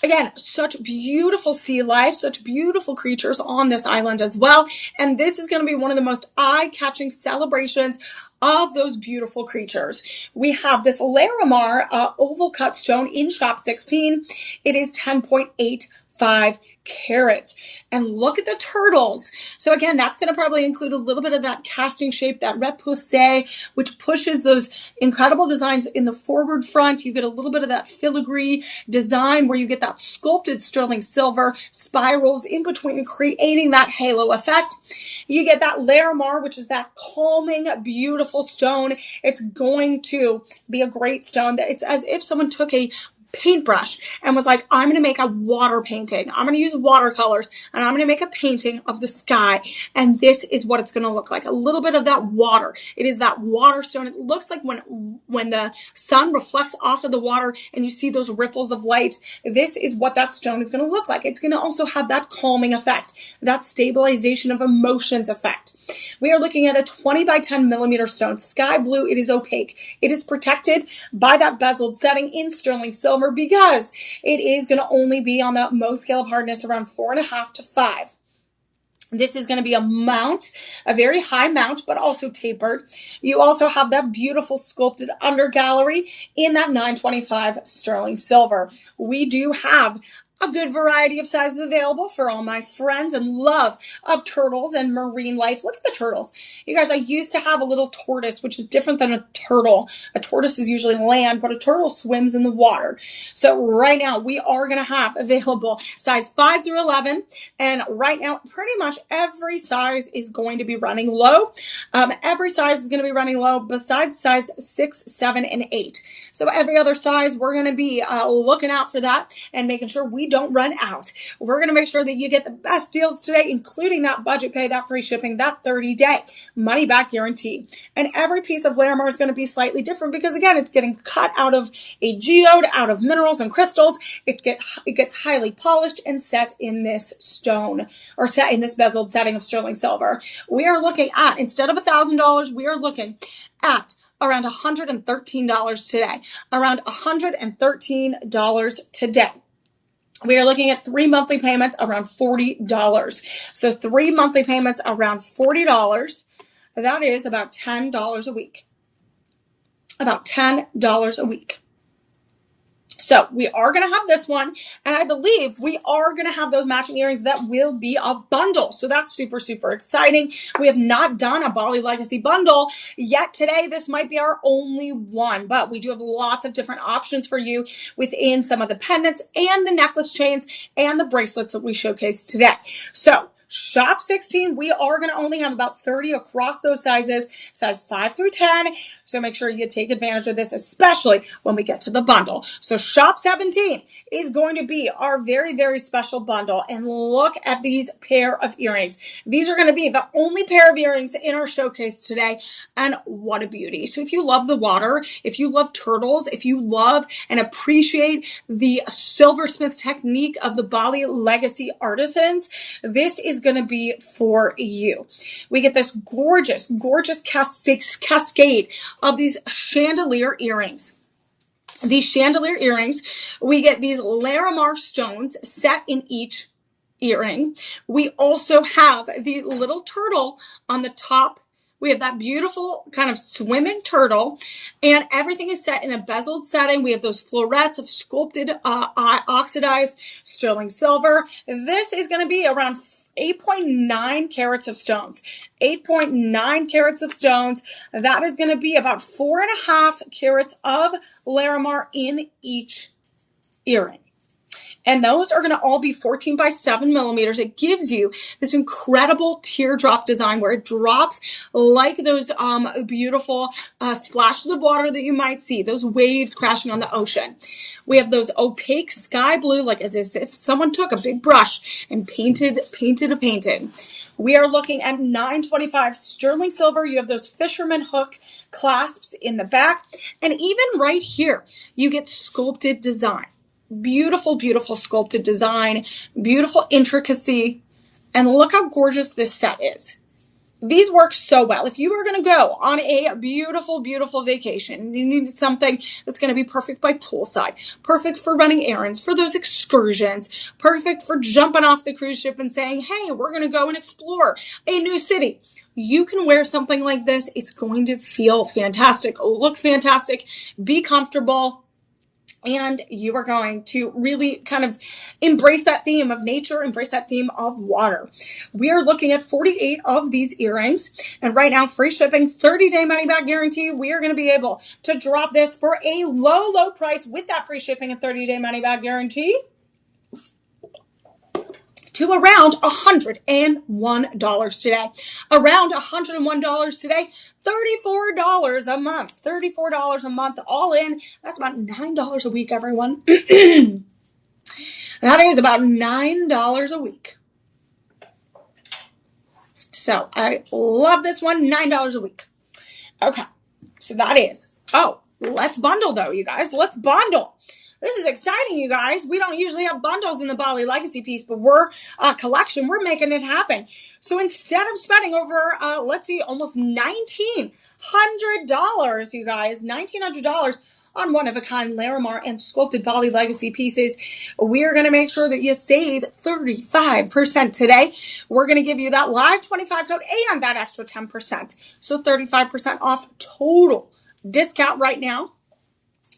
Again, such beautiful sea life, such beautiful creatures on this island as well. And this is going to be one of the most eye-catching celebrations of those beautiful creatures. We have this Larimar oval cut stone in shop 16. It is 10.85 carats. And look at the turtles. So again, that's going to probably include a little bit of that casting shape, that repoussé, which pushes those incredible designs in the forward front. You get a little bit of that filigree design where you get that sculpted sterling silver spirals in between, creating that halo effect. You get that Larimar, which is that calming, beautiful stone. It's going to be a great stone. It's as if someone took a paintbrush and was like, I'm going to make a water painting. I'm going to use watercolors and I'm going to make a painting of the sky. And this is what it's going to look like. A little bit of that water. It is that water stone. It looks like when the sun reflects off of the water and you see those ripples of light. This is what that stone is going to look like. It's going to also have that calming effect, that stabilization of emotions effect. We are looking at a 20 by 10 millimeter stone, sky blue. It is opaque. It is protected by that bezeled setting in sterling silver because it is going to only be on the Mohs scale of hardness around 4.5 to 5. This is going to be a mount, a very high mount, but also tapered. You also have that beautiful sculpted undergallery in that 925 sterling silver. We do have a good variety of sizes available for all my friends and love of turtles and marine life. Look at the turtles. You guys, I used to have a little tortoise, which is different than a turtle. A tortoise is usually land, but a turtle swims in the water. So right now we are going to have available size 5 through 11. And right now, pretty much every size is going to be running low. Every size is going to be running low besides size 6, 7, and 8. So every other size, we're going to be looking out for that and making sure we don't run out. We're going to make sure that you get the best deals today, including that budget pay, that free shipping, that 30-day money back guarantee. And every piece of Larimar is going to be slightly different because, again, it's getting cut out of a geode, out of minerals and crystals. It gets highly polished and set in this stone, or set in this bezeled setting of sterling silver. We are looking at, instead of $1,000, we are looking at around $113 today. Around $113 today. We are looking at 3 monthly payments around $40. So 3 monthly payments around $40. That is about $10 a week. About $10 a week. So we are going to have this one, and I believe we are going to have those matching earrings that will be a bundle. So that's super, super exciting. We have not done a Bali Legacy bundle yet today. This might be our only one, but we do have lots of different options for you within some of the pendants and the necklace chains and the bracelets that we showcased today. So shop 16, we are going to only have about 30 across those sizes, size 5 through 10. So make sure you take advantage of this, especially when we get to the bundle. So shop 17 is going to be our very, very special bundle. And look at these pair of earrings. These are going to be the only pair of earrings in our showcase today. And what a beauty. So if you love the water, if you love turtles, if you love and appreciate the silversmith technique of the Bali Legacy artisans, this is going to be for you. We get this gorgeous, gorgeous cascade of these chandelier earrings. These chandelier earrings, we get these Larimar stones set in each earring. We also have the little turtle on the top. We have that beautiful kind of swimming turtle, and everything is set in a bezeled setting. We have those florets of sculpted oxidized sterling silver. This is going to be around 8.9 carats of stones. 8.9 carats of stones. That is going to be about 4.5 carats of Larimar in each earring. And those are going to all be 14 by 7 millimeters. It gives you this incredible teardrop design where it drops like those beautiful splashes of water that you might see, those waves crashing on the ocean. We have those opaque sky blue, like as if someone took a big brush and painted a painting. We are looking at 925 sterling silver. You have those fisherman hook clasps in the back. And even right here, you get sculpted design. Beautiful, beautiful sculpted design, beautiful intricacy, and look how gorgeous this set is. These work so well. If you are going to go on a beautiful, beautiful vacation, you need something that's going to be perfect by poolside, perfect for running errands, for those excursions, perfect for jumping off the cruise ship and saying, hey, we're going to go and explore a new city. You can wear something like this. It's going to feel fantastic, look fantastic, be comfortable. And you are going to really kind of embrace that theme of nature, embrace that theme of water. We are looking at 48 of these earrings. And right now, free shipping, 30-day money-back guarantee. We are going to be able to drop this for a low, low price with that free shipping and 30-day money-back guarantee to around $101 today. Around $101 today, $34 a month. $34 a month all in. That's about $9 a week, everyone. That is about $9 a week. So I love this one, $9 a week. Okay, so that is, oh, let's bundle though, you guys. Let's bundle. This is exciting, you guys. We don't usually have bundles in the Bali Legacy piece, but we're collection. We're making it happen. So instead of spending over, let's see, almost $1,900, you guys, $1,900 on one-of-a-kind Larimar and sculpted Bali Legacy pieces, we're going to make sure that you save 35% today. We're going to give you that live 25 code and that extra 10%. So 35% off total discount right now.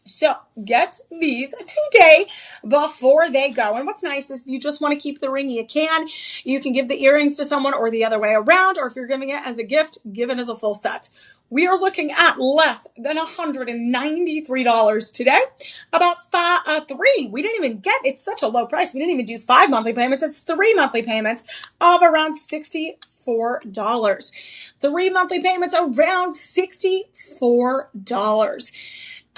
So get these today before they go. And what's nice is if you just want to keep the ring, you can. You can give the earrings to someone or the other way around, or if you're giving it as a gift, give it as a full set. We are looking at less than $193 today. About three. We didn't even get, it's such a low price. We didn't even do 5 monthly payments. It's 3 monthly payments of around $64. 3 monthly payments around $64.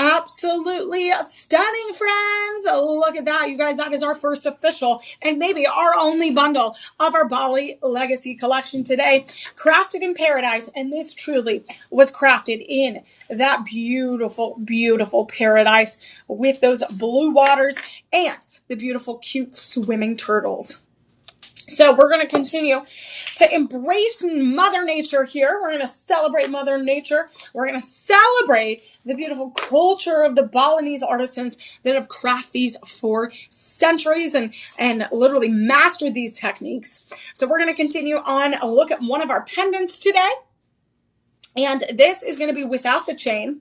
Absolutely stunning, friends. Look at that, you guys. That is our first official and maybe our only bundle of our Bali Legacy collection today. Crafted in paradise. And this truly was crafted in that beautiful, beautiful paradise with those blue waters and the beautiful, cute swimming turtles. So we're going to continue to embrace Mother Nature here. We're going to celebrate Mother Nature. We're going to celebrate the beautiful culture of the Balinese artisans that have crafted these for centuries and literally mastered these techniques. So we're going to continue on a look at one of our pendants today. And this is going to be without the chain.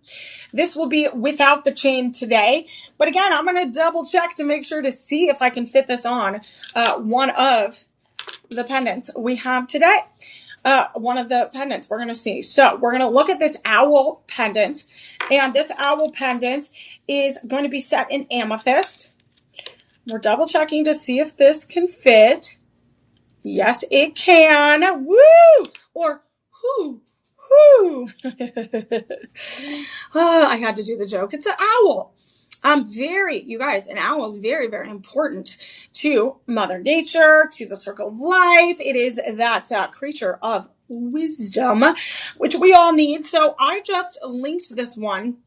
This will be without the chain today. But again, I'm going to double check to make sure to see if I can fit this on one of the pendants we have today. One of the pendants we're going to see. So we're going to look at this owl pendant. And this owl pendant is going to be set in amethyst. We're double checking to see if this can fit. Yes, it can. Woo! Or whoo. Whoo! I had to do the joke. It's an owl. You guys, an owl is very, very important to Mother Nature, to the circle of life. It is that creature of wisdom, which we all need. So I just linked this one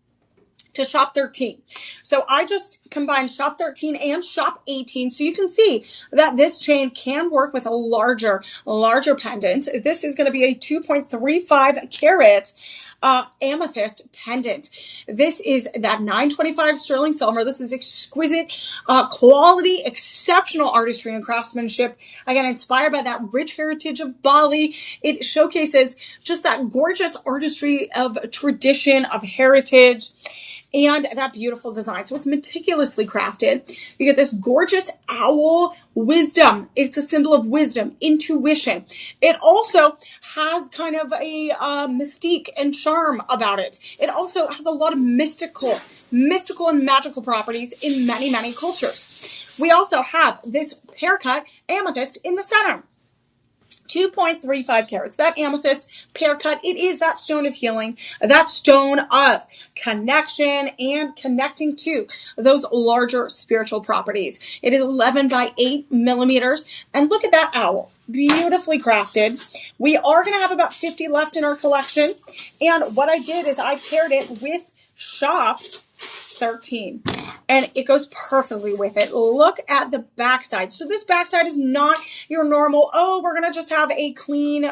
to Shop 13. So I just combined Shop 13 and Shop 18. So you can see that this chain can work with a larger pendant. This is going to be a 2.35 carat amethyst pendant. This is that 925 sterling silver. This is exquisite quality, exceptional artistry and craftsmanship. Again, inspired by that rich heritage of Bali. It showcases just that gorgeous artistry of tradition, of heritage, and that beautiful design. So it's meticulously crafted. You get this gorgeous owl wisdom. It's a symbol of wisdom, intuition. It also has kind of a mystique and charm about it. It also has a lot of mystical and magical properties in many, many cultures. We also have this pear cut amethyst in the center. 2.35 carats. That amethyst pear cut, it is that stone of healing, that stone of connection and connecting to those larger spiritual properties. It is 11 by 8 millimeters. And look at that owl. Beautifully crafted. We are going to have about 50 left in our collection. And what I did is I paired it with Shop 13. And it goes perfectly with it. Look at the backside. So this backside is not your normal, oh, we're going to just have a clean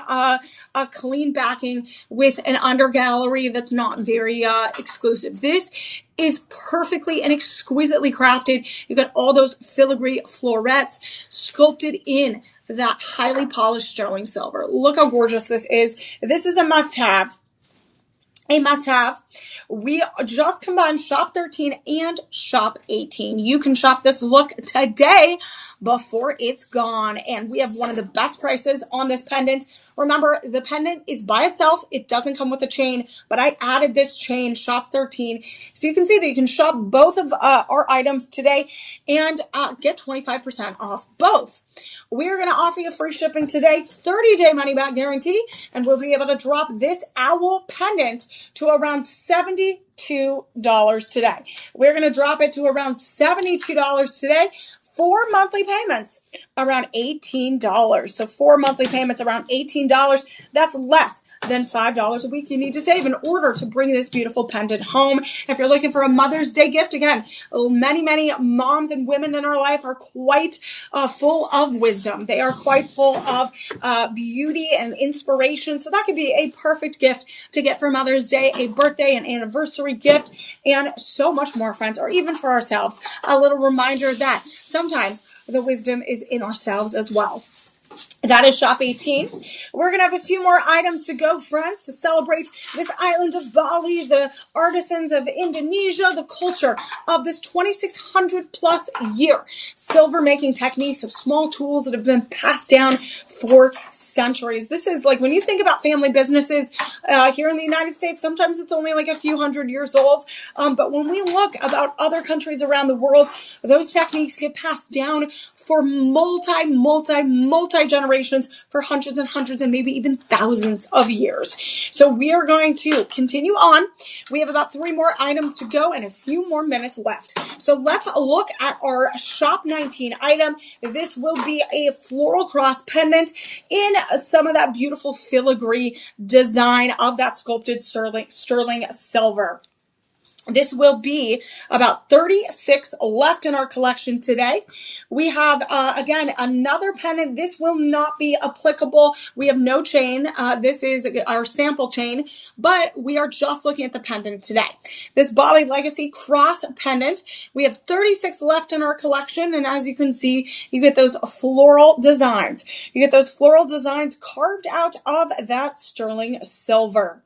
backing with an under gallery that's not very exclusive. This is perfectly and exquisitely crafted. You got all those filigree florets sculpted in that highly polished sterling silver. Look how gorgeous this is. This is a must-have. A must-have. We just combined Shop 13 and Shop 18. You can shop this look today before it's gone. And we have one of the best prices on this pendant. Remember, the pendant is by itself. It doesn't come with a chain, but I added this chain, Shop 13. So you can see that you can shop both of our items today and get 25% off both. We're going to offer you free shipping today, 30-day money-back guarantee, and we'll be able to drop this owl pendant to around $72 today. We're going to drop it to around $72 today. 4 monthly payments around $18. So 4 monthly payments around $18. That's less than $5 a week you need to save in order to bring this beautiful pendant home. If you're looking for a Mother's Day gift, again, many moms and women in our life are quite full of wisdom. They are quite full of beauty and inspiration. So that could be a perfect gift to get for Mother's Day, a birthday, an anniversary gift, and so much more, friends, or even for ourselves. A little reminder that sometimes the wisdom is in ourselves as well. That is Shop 18. We're going to have a few more items to go, friends, to celebrate this island of Bali, the artisans of Indonesia, the culture of this 2,600 plus year silver making techniques of small tools that have been passed down for centuries. This is like when you think about family businesses here in the United States, sometimes it's only like a few hundred years old. But when we look about other countries around the world, those techniques get passed down for multi generations, for hundreds and hundreds and maybe even thousands of years. So we are going to continue on. We have about 3 more items to go and a few more minutes left. So let's look at our Shop 19 item. This will be a floral cross pendant in some of that beautiful filigree design of that sculpted sterling silver. This will be about 36 left in our collection today. We have, again, another pendant. This will not be applicable. We have no chain. This is our sample chain, but we are just looking at the pendant today. This Bali Legacy cross pendant. We have 36 left in our collection, and as you can see, you get those floral designs. You get those floral designs carved out of that sterling silver.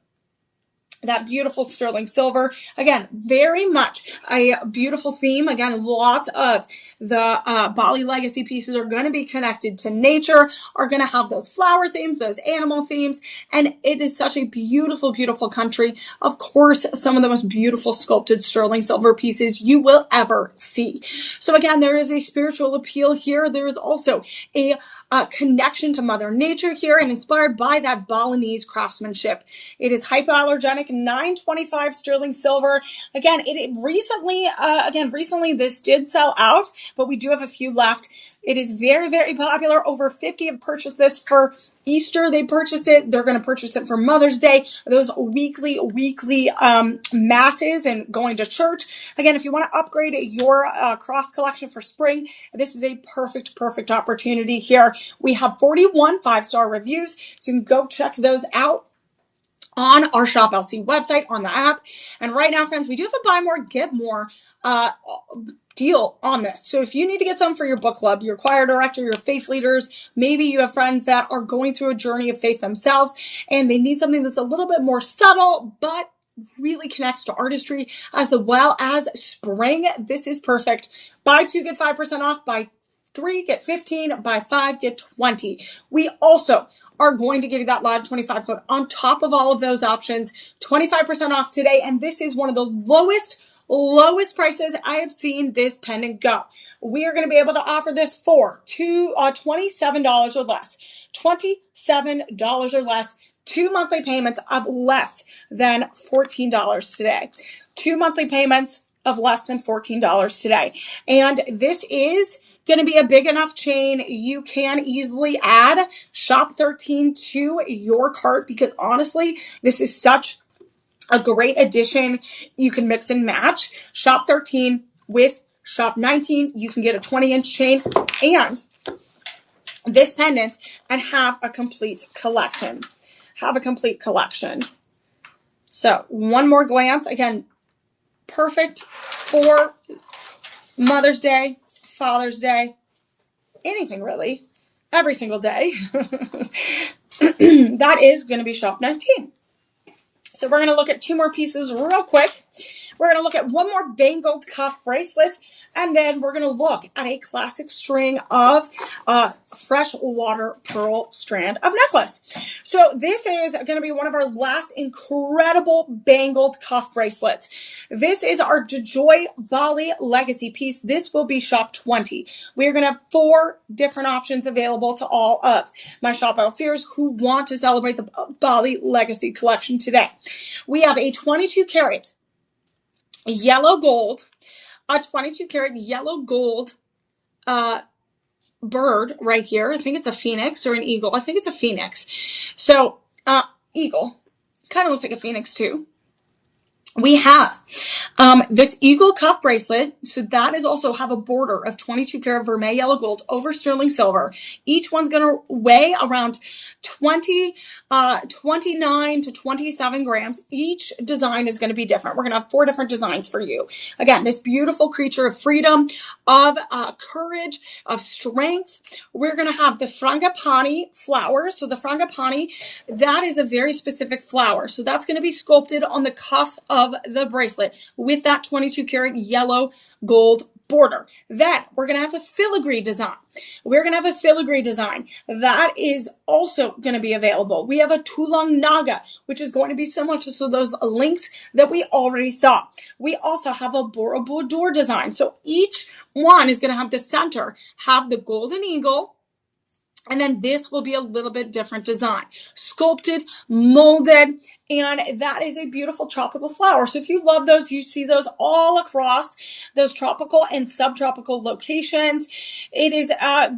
That beautiful sterling silver. Again, very much a beautiful theme. Again, lots of the Bali Legacy pieces are going to be connected to nature, are going to have those flower themes, those animal themes, and it is such a beautiful, beautiful country. Of course, some of the most beautiful sculpted sterling silver pieces you will ever see. So again, there is a spiritual appeal here. There is also a connection to Mother Nature here and inspired by that Balinese craftsmanship. It is hypoallergenic, 925 sterling silver. Again, recently this did sell out, but we do have a few left. It is very, very popular. Over 50 have purchased this for Easter. They purchased it. They're going to purchase it for Mother's Day. Those weekly masses and going to church. Again, if you want to upgrade your cross collection for spring, this is a perfect opportunity here. We have 41 5-star reviews, so you can go check those out on our Shop LC website, on the app. And right now, friends, we do have a buy more, get more deal on this. So if you need to get some for your book club, your choir director, your faith leaders, maybe you have friends that are going through a journey of faith themselves and they need something that's a little bit more subtle, but really connects to artistry as well as spring. This is perfect. Buy 2, get 5% off. Buy 3, get 15. Buy 5, get 20. We also are going to give you that live 25 code on top of all of those options. 25% off today. And this is one of the lowest prices I have seen this pendant go. We are going to be able to offer this for $27 or less. $27 or less. 2 monthly payments of less than $14 today. 2 monthly payments of less than $14 today. And this is going to be a big enough chain. You can easily add Shop 13 to your cart because honestly, this is such a great addition. You can mix and match Shop 13 with Shop 19. You can get a 20-inch chain and this pendant and have a complete collection. So one more glance. Again, perfect for Mother's Day, Father's Day, anything really, every single day. That is going to be Shop 19. So we're going to look at 2 more pieces real quick. We're going to look at one more bangled cuff bracelet, and then we're going to look at a classic string of freshwater pearl strand of necklace. So this is going to be one of our last incredible bangled cuff bracelets. This is our DeJoy Bali Legacy piece. This will be shop 20. We're going to have 4 different options available to all of my shop LCers who want to celebrate the Bali Legacy collection today. We have a 22 karat yellow gold, a 22 karat yellow gold bird right here. I think it's a phoenix or an eagle. I think it's a phoenix. So eagle kind of looks like a phoenix too. We have this eagle cuff bracelet. So that is also have a border of 22 karat vermeil yellow gold over sterling silver. Each one's going to weigh around 29 to 27 grams. Each design is going to be different. We're going to have 4 different designs for you. Again, this beautiful creature of freedom, of courage, of strength. We're going to have the frangipani flower. So the frangipani, that is a very specific flower. So that's going to be sculpted on the cuff of the bracelet with that 22 karat yellow gold border. Then we're going to have a filigree design. We're going to have a filigree design that is also going to be available. We have a Tulang Naga, which is going to be similar to those links that we already saw. We also have a Borobudur design. So each one is going to have the center, have the golden eagle, and then this will be a little bit different design. Sculpted, molded, and that is a beautiful tropical flower. So if you love those, you see those all across those tropical and subtropical locations. It is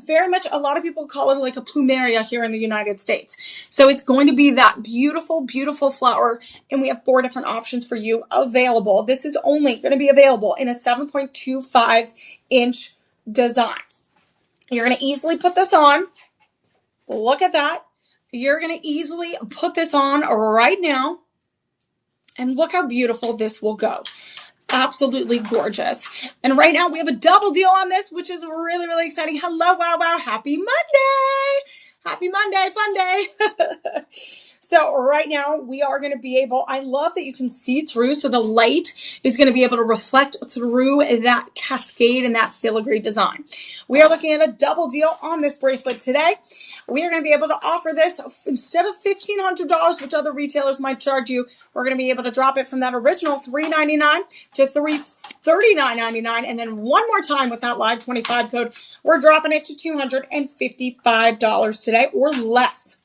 very much, a lot of people call it like a plumeria here in the United States. So it's going to be that beautiful, beautiful flower, and we have 4 different options for you available. This is only going to be available in a 7.25 inch design. You're going to easily put this on. Look at that. You're going to easily put this on right now. And look how beautiful this will go. Absolutely gorgeous. And right now we have a double deal on this, which is really, really exciting. Hello, wow, wow. Happy Monday. Happy Monday, fun day. So right now we are going to be able, I love that you can see through. So the light is going to be able to reflect through that cascade and that filigree design. We are looking at a double deal on this bracelet today. We are going to be able to offer this instead of $1,500, which other retailers might charge you. We're going to be able to drop it from that original $399 to $39.99. And then one more time with that live 25 code, we're dropping it to $255 today or less.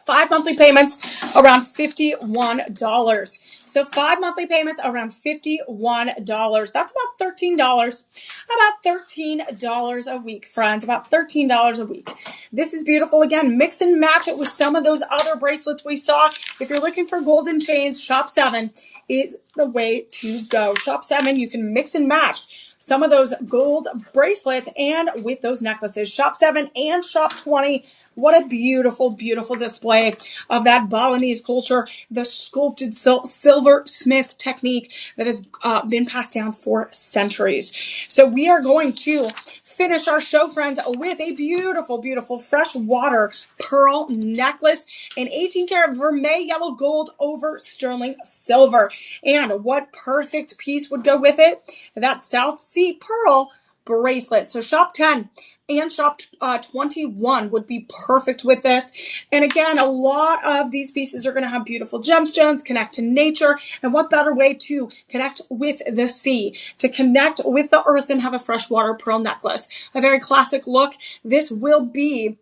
5 monthly payments around $51. So 5 monthly payments around $51. That's about $13. About $13 a week, friends. About $13 a week. This is beautiful. Again, mix and match it with some of those other bracelets we saw. If you're looking for golden chains, Shop 7 is the way to go. Shop 7, you can mix and match some of those gold bracelets and with those necklaces. Shop 7 and Shop 20. What a beautiful, beautiful display of that Balinese culture, the sculpted silversmith technique that has been passed down for centuries. So we are going to finish our show, friends, with a beautiful, beautiful freshwater pearl necklace, an 18 karat vermeil yellow gold over sterling silver. And what perfect piece would go with it? That South Sea pearl bracelet. So Shop 10 and Shop 21 would be perfect with this. And again, a lot of these pieces are going to have beautiful gemstones, connect to nature. And what better way to connect with the sea, to connect with the earth and have a freshwater pearl necklace. A very classic look. This will be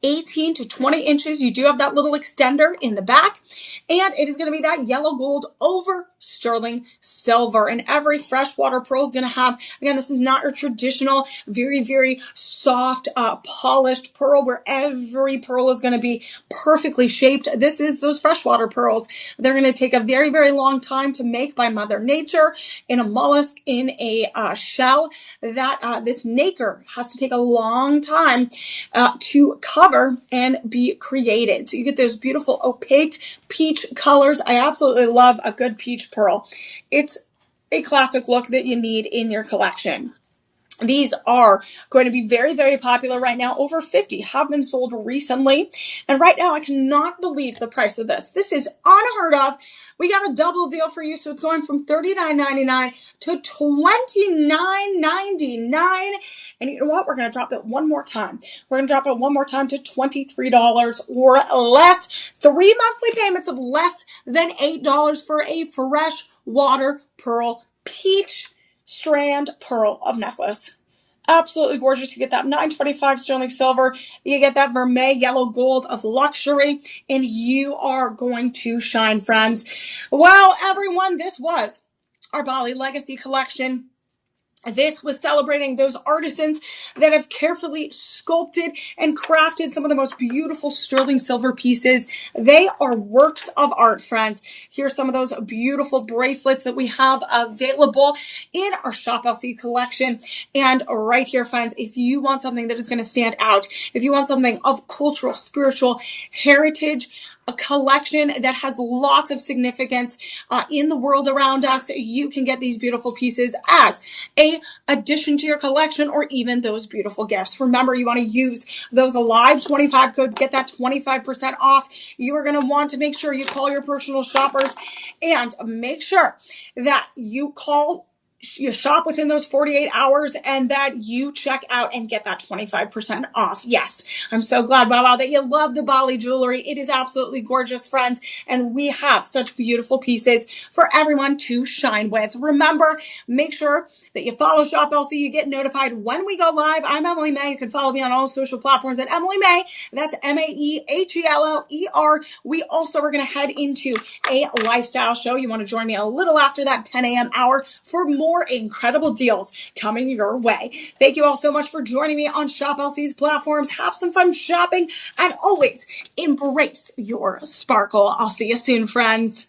18 to 20 inches. You do have that little extender in the back, and it is going to be that yellow gold over sterling silver. And every freshwater pearl is going to have, again, this is not your traditional, very, very soft, polished pearl where every pearl is going to be perfectly shaped. This is those freshwater pearls. They're going to take a very, very long time to make by Mother Nature in a mollusk, in a shell that this nacre has to take a long time to cover and be created. So you get those beautiful opaque peach colors. I absolutely love a good peach pearl. It's a classic look that you need in your collection. These are going to be very, very popular right now. Over 50 have been sold recently. And right now, I cannot believe the price of this. This is unheard of. We got a double deal for you. So it's going from $39.99 to $29.99. And you know what? We're going to drop it one more time. We're going to drop it one more time to $23 or less. 3 monthly payments of less than $8 for a fresh water pearl peach strand pearl of necklace. Absolutely gorgeous. You get that 925 sterling silver. You get that vermeil yellow gold of luxury, and you are going to shine, friends. Well, everyone, this was our Bali Legacy collection. This was celebrating those artisans that have carefully sculpted and crafted some of the most beautiful sterling silver pieces. They are works of art, friends. Here's some of those beautiful bracelets that we have available in our Shop LC collection. And right here, friends, if you want something that is going to stand out, if you want something of cultural, spiritual heritage, a collection that has lots of significance in the world around us, you can get these beautiful pieces as a addition to your collection, or even those beautiful gifts. Remember, you want to use those Alive 25 codes, get that 25% off. You are going to want to make sure you call your personal shoppers and make sure that you shop within those 48 hours and that you check out and get that 25% off. Yes, I'm so glad, Baba, that you love the Bali jewelry. It is absolutely gorgeous, friends, and we have such beautiful pieces for everyone to shine with. Remember, make sure that you follow Shop LC. You get notified when we go live. I'm Emily Mae. You can follow me on all social platforms at Emily Mae. That's Maehiller. We also are going to head into a lifestyle show. You want to join me a little after that 10 a.m. hour for more incredible deals coming your way. Thank you all so much for joining me on Shop LC's platforms. Have some fun shopping and always embrace your sparkle. I'll see you soon, friends.